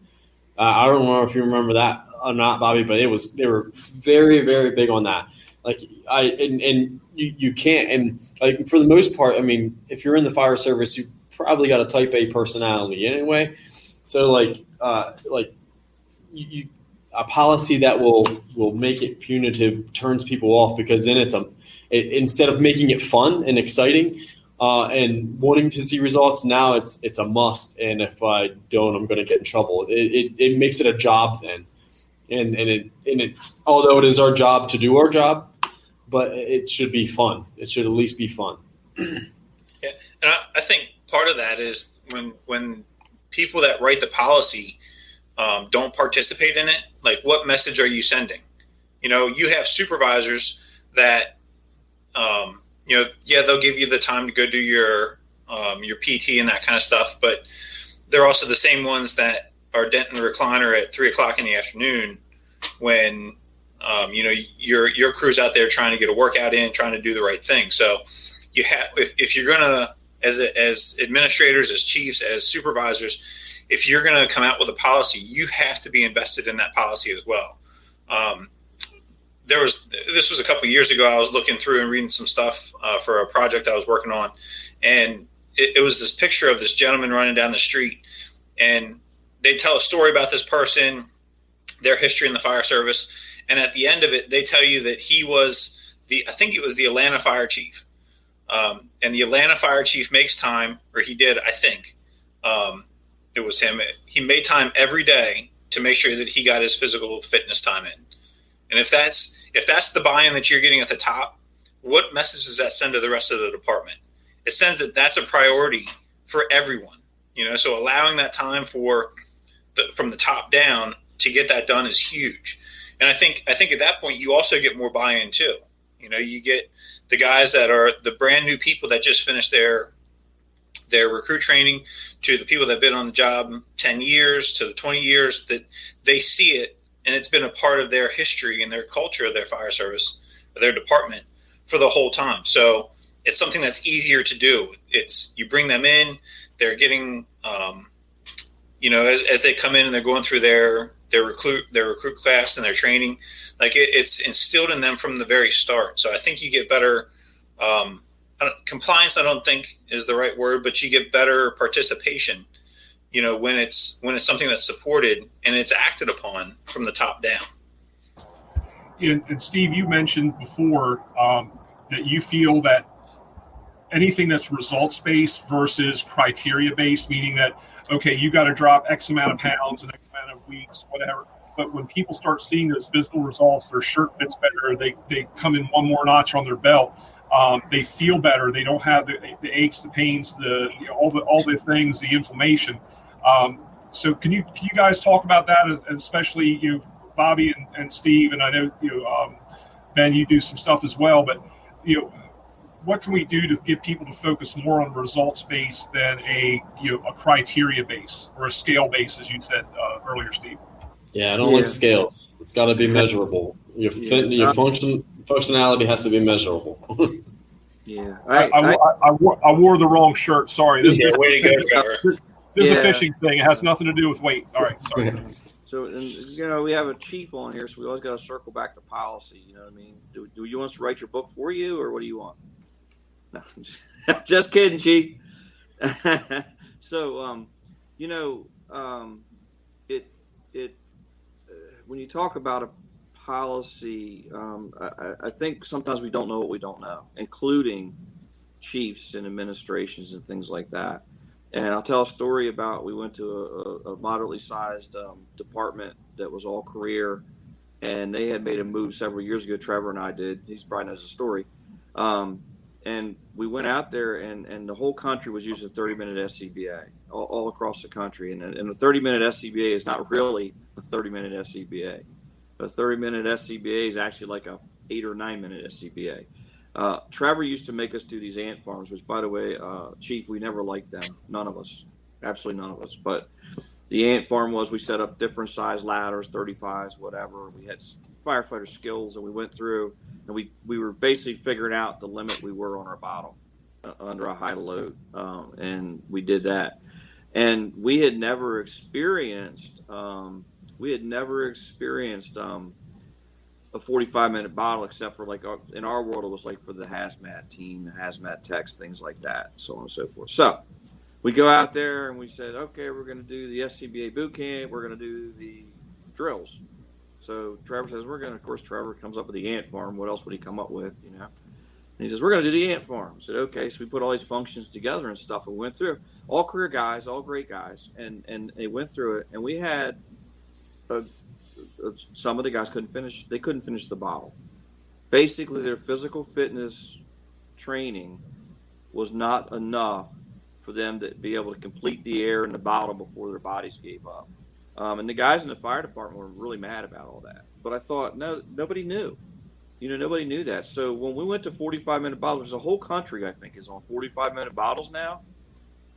I don't know if you remember that or not, Bobby, but they were very, very big on that. Like you can't, and like for the most part, if you're in the fire service, you probably got a type A personality anyway. So a policy that will make it punitive turns people off, because then instead of making it fun and exciting and wanting to see results, now it's a must. And if I don't, I'm going to get in trouble. It makes it a job then, and it although it is our job to do our job, but it should be fun. It should at least be fun. Yeah, and I think part of that is when people that write the policy don't participate in it, like what message are you sending? You have supervisors that, they'll give you the time to go do your PT and that kind of stuff, but they're also the same ones that are denting the recliner at 3:00 in the afternoon when, your crew's out there trying to get a workout in, trying to do the right thing. So you have, if you're going to, as administrators, as chiefs, as supervisors, if you're going to come out with a policy, you have to be invested in that policy as well. This was a couple of years ago. I was looking through and reading some stuff for a project I was working on, and it was this picture of this gentleman running down the street, and they tell a story about this person, their history in the fire service, and at the end of it, they tell you that he was I think it was the Atlanta fire chief, and the Atlanta fire chief makes time, or he did, I think. It was him. He made time every day to make sure that he got his physical fitness time in. And if that's the buy-in that you're getting at the top, what message does that send to the rest of the department? It sends that that's a priority for everyone. So allowing that time from the top down to get that done is huge. And I think at that point you also get more buy-in too. You get the guys that are the brand new people that just finished their recruit training, to the people that have been on the job 10 years, to the 20 years, that they see it, and it's been a part of their history and their culture of their fire service, or their department, for the whole time. So it's something that's easier to do. You bring them in, they're getting, as they come in and they're going through their recruit class and their training, like it's instilled in them from the very start. So I think you get better, compliance, I don't think is the right word, but you get better participation, when it's something that's supported and it's acted upon from the top down. And Steve, you mentioned before that you feel that anything that's results-based versus criteria-based, meaning that, okay, you got to drop X amount of pounds in X amount of weeks, whatever. But when people start seeing those physical results, their shirt fits better, they come in one more notch on their belt. They feel better. They don't have the aches, the pains, all the things, the inflammation. So can you guys talk about that, especially Bobby and Steve, and I know Ben, you do some stuff as well. But what can we do to get people to focus more on results based than a criteria base or a scale base, as you said earlier, Steve? Yeah, I don't like scales. It's got to be measurable. Your functionality has to be measurable. Yeah, I wore the wrong shirt. Sorry. Way to go, Trevor. This is a fishing thing. It has nothing to do with weight. All right, sorry. So, and we have a chief on here, so we always got to circle back to policy. You know what I mean? Do you want us to write your book for you, or what do you want? No, just kidding, chief. So, when you talk about a policy, I think sometimes we don't know what we don't know, including chiefs and administrations and things like that. And I'll tell a story about, we went to a moderately sized department that was all career, and they had made a move several years ago. Trevor and I did. He probably knows the story. And we went out there, and the whole country was using 30-minute SCBA all across the country. And a 30-minute SCBA is not really a 30-minute SCBA. A 30-minute SCBA is actually like a 8 or 9-minute SCBA. Trevor used to make us do these ant farms, which, by the way, Chief, we never liked them. None of us. Absolutely none of us. But the ant farm was, we set up different size ladders, 35s, whatever. We had firefighter skills, and we went through, and we were basically figuring out the limit we were on our bottle under a high load. And we did that. And we had never experienced a 45-minute bottle, except for, like, in our world, it was like for the hazmat team, the hazmat techs, things like that, so on and so forth. So we go out there and we said, okay, we're going to do the SCBA boot camp. We're going to do the drills. So Trevor says, of course, Trevor comes up with the ant farm. What else would he come up with, And he says, we're going to do the ant farm. I said, okay. So we put all these functions together and stuff, and we went through all career guys, all great guys. And they went through it, and we had some of the guys couldn't finish the bottle. Basically, their physical fitness training was not enough for them to be able to complete the air in the bottle before their bodies gave up. And the guys in the fire department were really mad about all that. But I thought, no, nobody knew. Nobody knew that. So when we went to 45-minute bottles, the whole country, I think, is on 45-minute bottles now.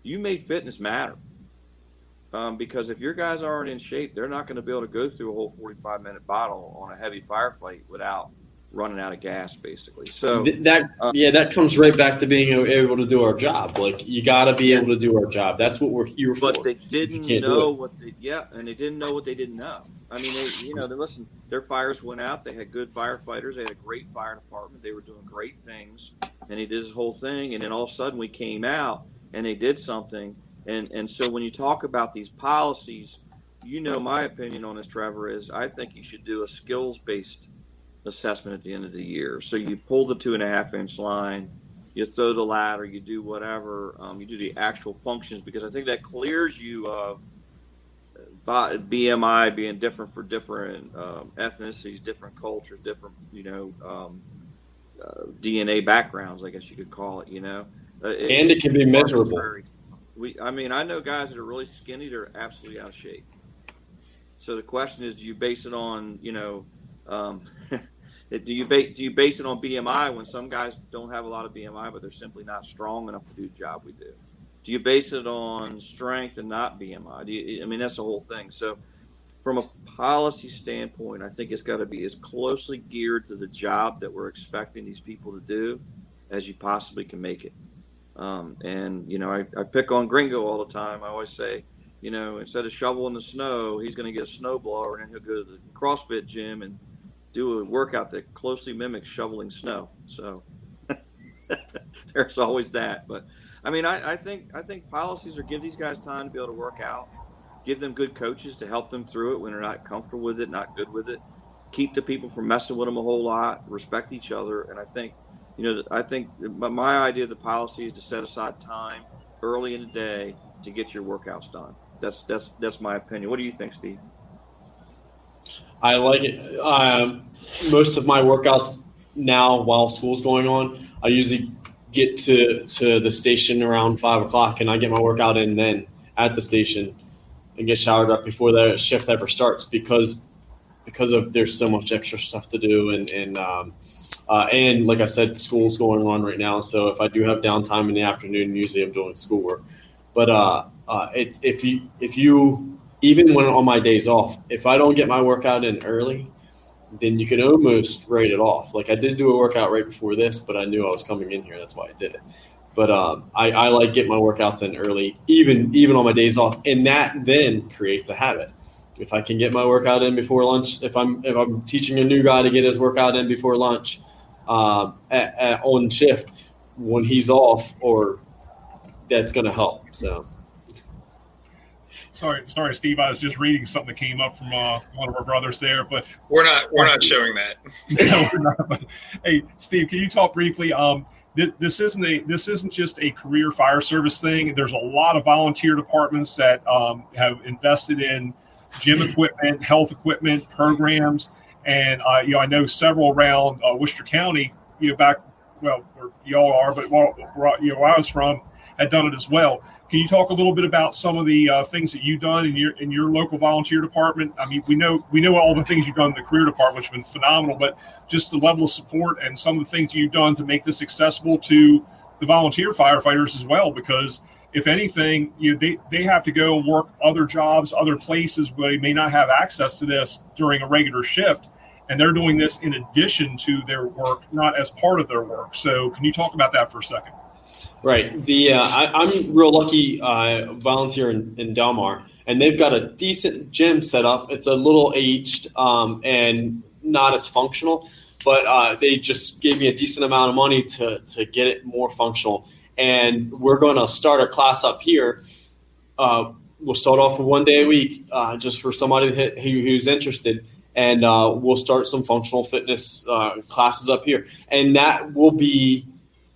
You made fitness matter. Because if your guys aren't in shape, they're not going to be able to go through a whole 45-minute bottle on a heavy firefight without running out of gas, basically. So that comes right back to being able to do our job. Like, you got to be able to do our job. That's what we're here for. But they didn't know and they didn't know what they didn't know. I mean, listen, their fires went out. They had good firefighters. They had a great fire department. They were doing great things. And he did his whole thing. And then all of a sudden we came out and they did something. And so when you talk about these policies, my opinion on this, Trevor, is I think you should do a skills-based assessment at the end of the year. So you pull the 2.5-inch line, you throw the ladder, you do whatever, you do the actual functions, because I think that clears you of BMI being different for different ethnicities, different cultures, different, DNA backgrounds, I guess you could call it, and it can be measurable. I know guys that are really skinny, they're absolutely out of shape. So the question is, do you base it on, do you base it on BMI when some guys don't have a lot of BMI, but they're simply not strong enough to do the job we do? Do you base it on strength and not BMI? That's the whole thing. So from a policy standpoint, I think it's got to be as closely geared to the job that we're expecting these people to do as you possibly can make it. I pick on Gringo all the time. I always say, instead of shoveling the snow, he's going to get a snow blower, and then he'll go to the CrossFit gym and do a workout that closely mimics shoveling snow. So there's always that. But I think policies are give these guys time to be able to work out, give them good coaches to help them through it when they're not comfortable with it, not good with it, keep the people from messing with them a whole lot, respect each other. And I think my idea of the policy is to set aside time early in the day to get your workouts done. That's my opinion. What do you think, Steve? I like it. Most of my workouts now, while school's going on, I usually get to the station around 5 o'clock, and I get my workout in then at the station and get showered up before the shift ever starts because of there's so much extra stuff to do and like I said, school's going on right now. So if I do have downtime in the afternoon, usually I'm doing schoolwork. But if you even when on my days off, if I don't get my workout in early, then you can almost write it off. Like, I did do a workout right before this, but I knew I was coming in here. That's why I did it. But I like getting my workouts in early, even on my days off, and that then creates a habit. If I can get my workout in before lunch, if I'm teaching a new guy to get his workout in before lunch, on shift when he's off, or that's going to help. So. Sorry, Steve. I was just reading something that came up from one of our brothers there, but we're not showing that. No, we're not. But, hey, Steve, can you talk briefly? This isn't just a career fire service thing. There's a lot of volunteer departments that have invested in gym equipment, health equipment programs, and I know several around Worcester County. Back where y'all are, but where I was from, had done it as well. Can you talk a little bit about some of the things that you've done in your local volunteer department? We know all the things you've done in the career department, which have been phenomenal, but just the level of support and some of the things you've done to make this accessible to the volunteer firefighters as well. Because if anything, they have to go and work other jobs, other places where they may not have access to this during a regular shift. And they're doing this in addition to their work, not as part of their work. So can you talk about that for a second? Right. I'm real lucky volunteer in Del Mar, and they've got a decent gym set up. It's a little aged and not as functional, but they just gave me a decent amount of money to get it more functional. And we're going to start a class up here. We'll start off with 1 day a week just for somebody who's interested. And we'll start some functional fitness classes up here. And that will be,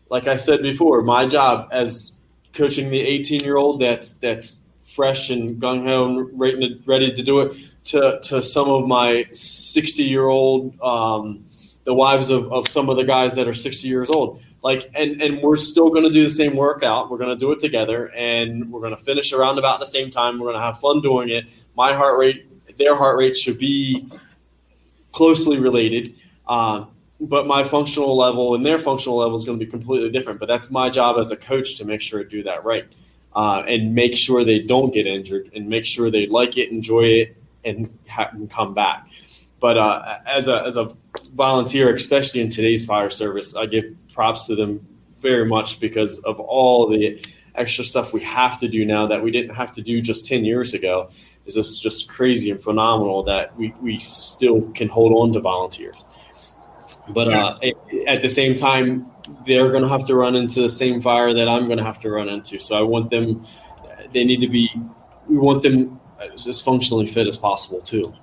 like I said before, my job as coaching the 18-year-old that's fresh and gung-ho and ready to do it to some of my 60-year-old, the wives of some of the guys that are 60 years old And we're still going to do the same workout. We're going to do it together, and we're going to finish around about the same time. We're going to have fun doing it. My heart rate, their heart rate should be closely related. But my functional level and their functional level is going to be completely different. But that's my job as a coach to make sure to do that right, and make sure they don't get injured, and make sure they like it, enjoy it, and come back. But as a volunteer, especially in today's fire service, I give props to them very much because of all the extra stuff we have to do now that we didn't have to do just 10 years ago. Is just crazy and phenomenal that we still can hold on to volunteers. But at the same time, they're going to have to run into the same fire that I'm going to have to run into. So I want them – we want them as functionally fit as possible too.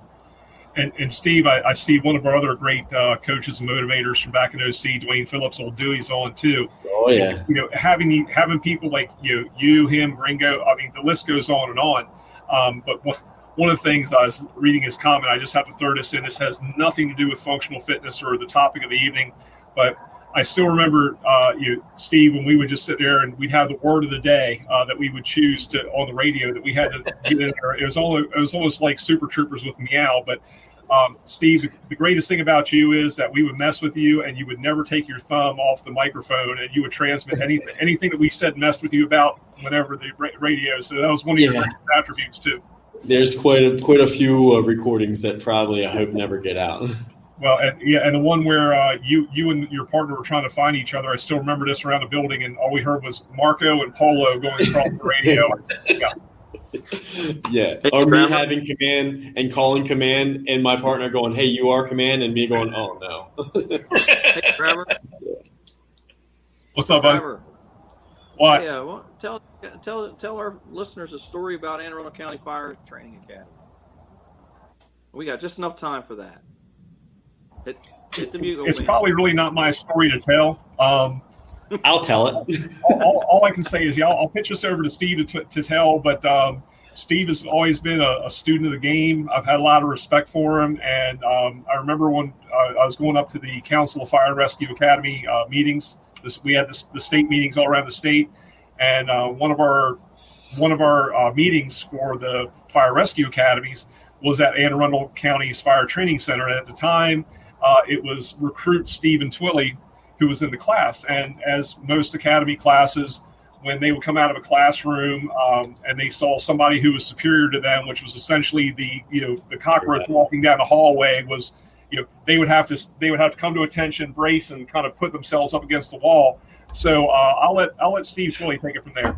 And Steve, I see one of our other great coaches and motivators from back in OC, Dwayne Phillips, Old Dewey's on too. Oh yeah. Having people like you, him, Gringo. I mean, the list goes on and on. But one of the things I was reading his comment, I just have to throw this in. This has nothing to do with functional fitness or the topic of the evening, but I still remember Steve, when we would just sit there and we'd have the word of the day that we would choose on the radio that we had to get in there. It was almost like Super Troopers with Meow. But Steve, the greatest thing about you is that we would mess with you and you would never take your thumb off the microphone, and you would transmit anything that we said messed with you about whenever the radio. So that was one of your greatest attributes too. There's quite a few recordings that probably I hope never get out. Well, and the one where you and your partner were trying to find each other, I still remember this around the building, and all we heard was Marco and Polo going across the radio. Yeah. Or me having command and calling command, and my partner going, "Hey, you are command," and me going, "Oh no." Hey, Trevor. What's up, buddy? Trevor. What? Yeah. Well, tell our listeners a story about Anne Arundel County Fire Training Academy. We got just enough time for that. Hit the mute. It's probably really not my story to tell. I'll tell it. all I can say is, I'll pitch this over to Steve to tell. But Steve has always been a student of the game. I've had a lot of respect for him, and I remember when I was going up to the Council of Fire and Rescue Academy meetings. We had the state meetings all around the state, and one of our meetings for the fire rescue academies was at Anne Arundel County's Fire Training Center. And at the time, it was recruit Steve Twilley who was in the class. And as most academy classes, when they would come out of a classroom and they saw somebody who was superior to them, which was essentially the cockroach walking down the hallway, was they would have to come to attention, brace, and kind of put themselves up against the wall. So I'll let Steve Twilley take it from there.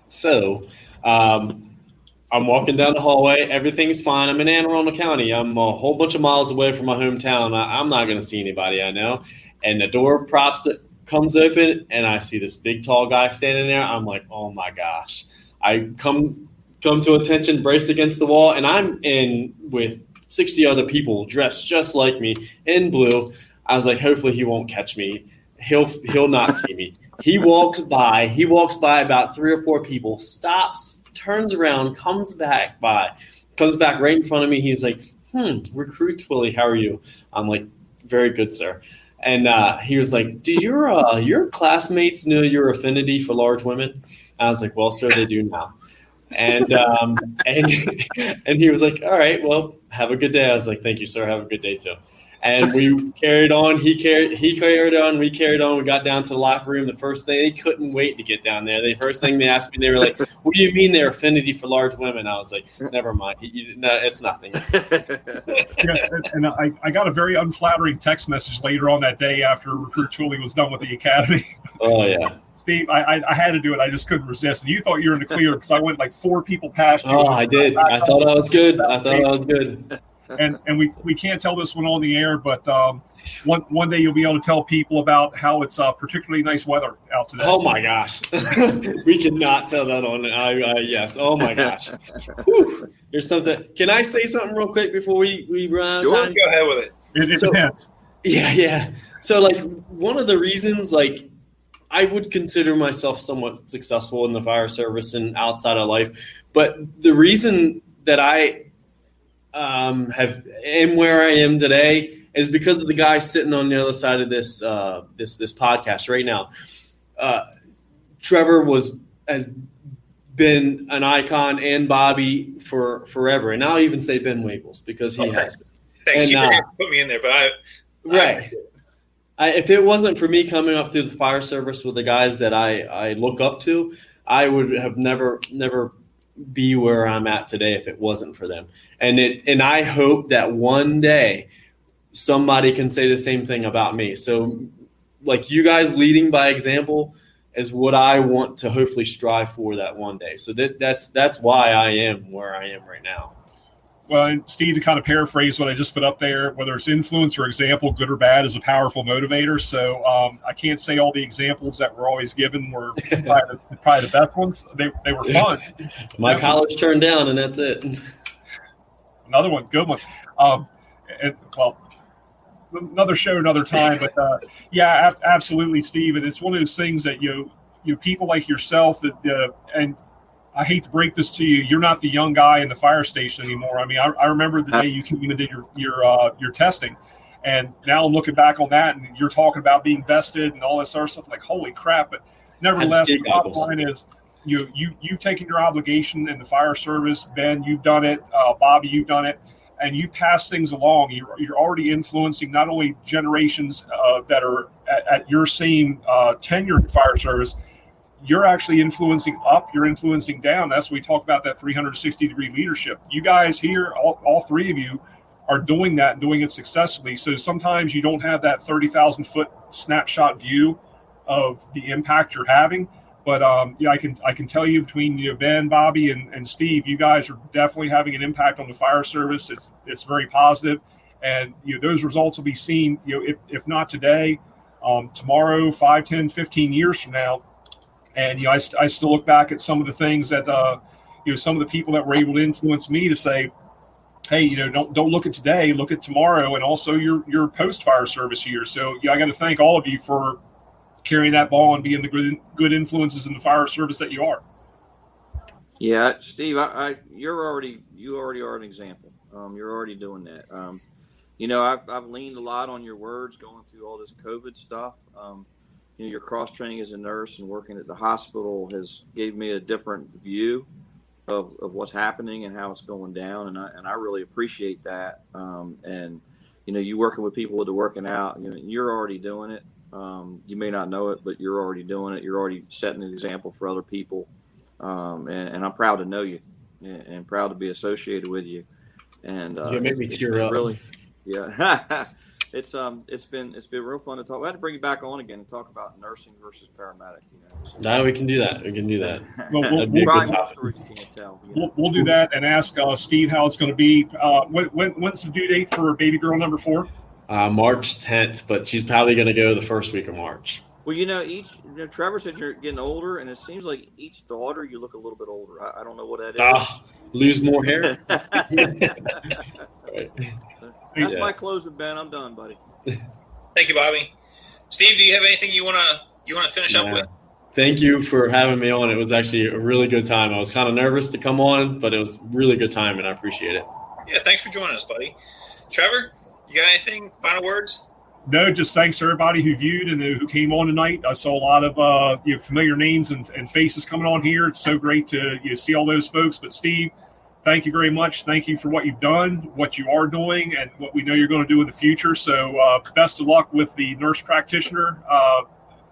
So I'm walking down the hallway. Everything's fine. I'm in Anne Arundel County. I'm a whole bunch of miles away from my hometown. I'm not going to see anybody I know. And the door comes open, and I see this big, tall guy standing there. I'm like, oh, my gosh. I come to attention, brace against the wall, and I'm in with 60 other people dressed just like me in blue. I was like, hopefully he won't catch me. He'll not see me. He walks by about 3 or 4 people, stops, turns around, comes back right in front of me. He's like, recruit Twilley, how are you? I'm like, very good, sir. And he was like, do your classmates know your affinity for large women? I was like, well, sir, they do now. And and he was like, all right, well, have a good day. I was like, thank you, sir. Have a good day too. And we carried on. He carried on. We carried on. We got down to the locker room. The first thing, they couldn't wait to get down there. The first thing they asked me, they were like, what do you mean their affinity for large women? I was like, never mind. No, it's nothing. Yeah, and I got a very unflattering text message later on that day after Recruit Twilley was done with the academy. Oh, yeah. Steve, I had to do it. I just couldn't resist. And you thought you were in the clear because I went like 4 people past you. Oh, I did. I thought I was good. And we can't tell this one on the air, but one day you'll be able to tell people about how it's particularly nice weather out today. Oh my gosh, we cannot tell that on. Yes. Oh my gosh. There's something. Can I say something real quick before we run out of time? Go ahead with it. It depends. Yeah. So like one of the reasons like I would consider myself somewhat successful in the fire service and outside of life, but the reason that I am where I am today is because of the guy sitting on the other side of this this podcast right now. Trevor has been an icon, and Bobby for forever, and I'll even say Ben Wiggles because he has been. Thanks. And, you put me in there, but if it wasn't for me coming up through the fire service with the guys that I look up to, I would have never be where I'm at today if it wasn't for them. And I hope that one day somebody can say the same thing about me. So like you guys leading by example is what I want to hopefully strive for that one day. So that's why I am where I am right now. Well, and Steve, to kind of paraphrase what I just put up there, whether it's influence or example, good or bad, is a powerful motivator. So I can't say all the examples that were always given were probably the best ones. They were fun. My college turned down, and that's it. Another one, good one. Another show, another time. But yeah, absolutely, Steve. And it's one of those things that you people like yourself that and. I hate to break this to you. You're not the young guy in the fire station anymore. I mean, I remember the day you came and did your testing, and now I'm looking back on that, and you're talking about being vested and all this other stuff. Like, holy crap! But nevertheless, the bottom line is you've taken your obligation in the fire service. Ben, you've done it. Bobby, you've done it, and you've passed things along. You're already influencing not only generations that are at your same tenure in the fire service. You're actually influencing up, you're influencing down. That's what we talk about, that 360-degree leadership. You guys here, all three of you, are doing that and doing it successfully. So sometimes you don't have that 30,000-foot snapshot view of the impact you're having. But I can tell you between Ben, Bobby, and Steve, you guys are definitely having an impact on the fire service. It's very positive. And those results will be seen, if not today, tomorrow, 5, 10, 15 years from now. And I still look back at some of the things that some of the people that were able to influence me to say, hey, don't look at today, look at tomorrow, and also your post fire service year. So I got to thank all of you for carrying that ball and being the good influences in the fire service that you are. Yeah, Steve, you already are an example. You're already doing that. I've leaned a lot on your words going through all this COVID stuff. Your cross training as a nurse and working at the hospital has gave me a different view of what's happening and how it's going down, and I really appreciate that. And you working with people that are working out, you're already doing it. You may not know it, but you're already doing it. You're already setting an example for other people, and I'm proud to know you and proud to be associated with you. And you make me tear up. Really, yeah. It's been real fun to talk. We had to bring you back on again and talk about nursing versus paramedic. No, we can do that. We'll do that and ask Steve how it's going to be. When's the due date for baby girl number 4? March 10th, but she's probably going to go the first week of March. Well, Trevor said you're getting older, and it seems like each daughter you look a little bit older. I don't know what that is. Lose more hair. Right. That's my closing, Ben. I'm done, buddy. Thank you, Bobby. Steve, do you have anything you want to finish up with? Thank you for having me on. It was actually a really good time. I was kind of nervous to come on, but it was a really good time, and I appreciate it. Yeah, thanks for joining us, buddy. Trevor, you got anything? Final words? No, just thanks to everybody who viewed and who came on tonight. I saw a lot of familiar names and faces coming on here. It's so great to see all those folks. But Steve, thank you very much. Thank you for what you've done, what you are doing, and what we know you're going to do in the future. So best of luck with the nurse practitioner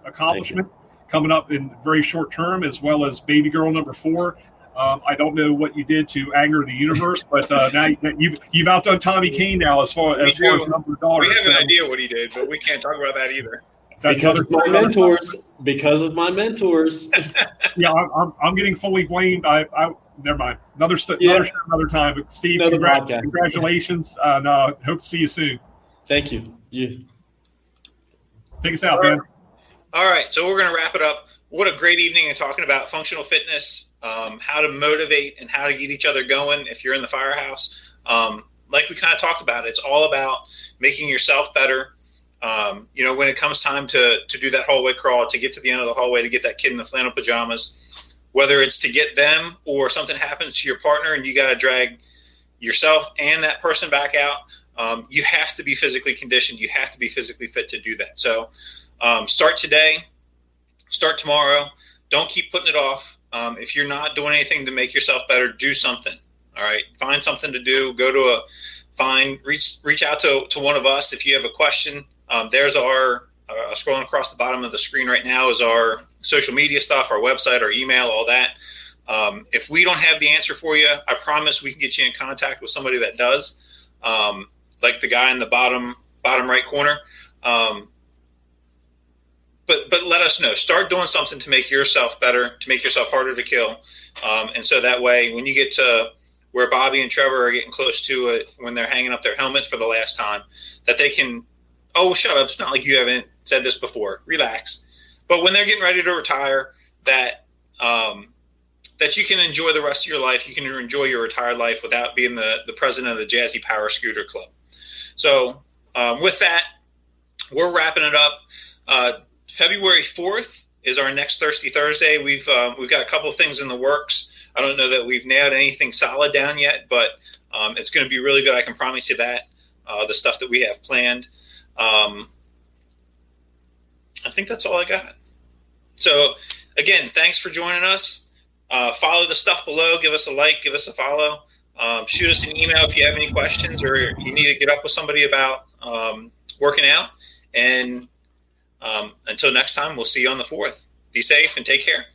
accomplishment coming up in very short term, as well as baby girl number 4. I don't know what you did to anger the universe, but now you've outdone Tommy Kane now as far as number of daughters. We have an idea what he did, but we can't talk about that either. Because of my mentors. Yeah, I'm getting fully blamed. I never mind. Another time. But Steve, congratulations, and hope to see you soon. Thank you. Take us out, man. All right, so we're going to wrap it up. What a great evening and talking about functional fitness, how to motivate and how to get each other going if you're in the firehouse. Like we kind of talked about, it's all about making yourself better. When it comes time to do that hallway crawl, to get to the end of the hallway, to get that kid in the flannel pajamas, whether it's to get them or something happens to your partner and you got to drag yourself and that person back out, you have to be physically conditioned. You have to be physically fit to do that. So start today, start tomorrow. Don't keep putting it off. If you're not doing anything to make yourself better, do something. All right. Find something to do. Go to reach out to one of us. If you have a question, there's our scrolling across the bottom of the screen right now is our social media stuff, our website, our email, all that. If we don't have the answer for you, I promise we can get you in contact with somebody that does, like the guy in the bottom right corner. But let us know. Start doing something to make yourself better, to make yourself harder to kill. And so that way, when you get to where Bobby and Trevor are getting close to it, when they're hanging up their helmets for the last time, that they can, oh, shut up. It's not like you haven't said this before. Relax. But when they're getting ready to retire, that you can enjoy the rest of your life. You can enjoy your retired life without being the president of the Jazzy Power Scooter Club. So with that, we're wrapping it up. February 4th is our next Thirsty Thursday. We've got a couple of things in the works. I don't know that we've nailed anything solid down yet, but it's going to be really good. I can promise you that. The stuff that we have planned. I think that's all I got. So again, thanks for joining us. Follow the stuff below. Give us a like. Give us a follow. Shoot us an email if you have any questions or you need to get up with somebody about working out. And until next time, we'll see you on the 4th. Be safe and take care.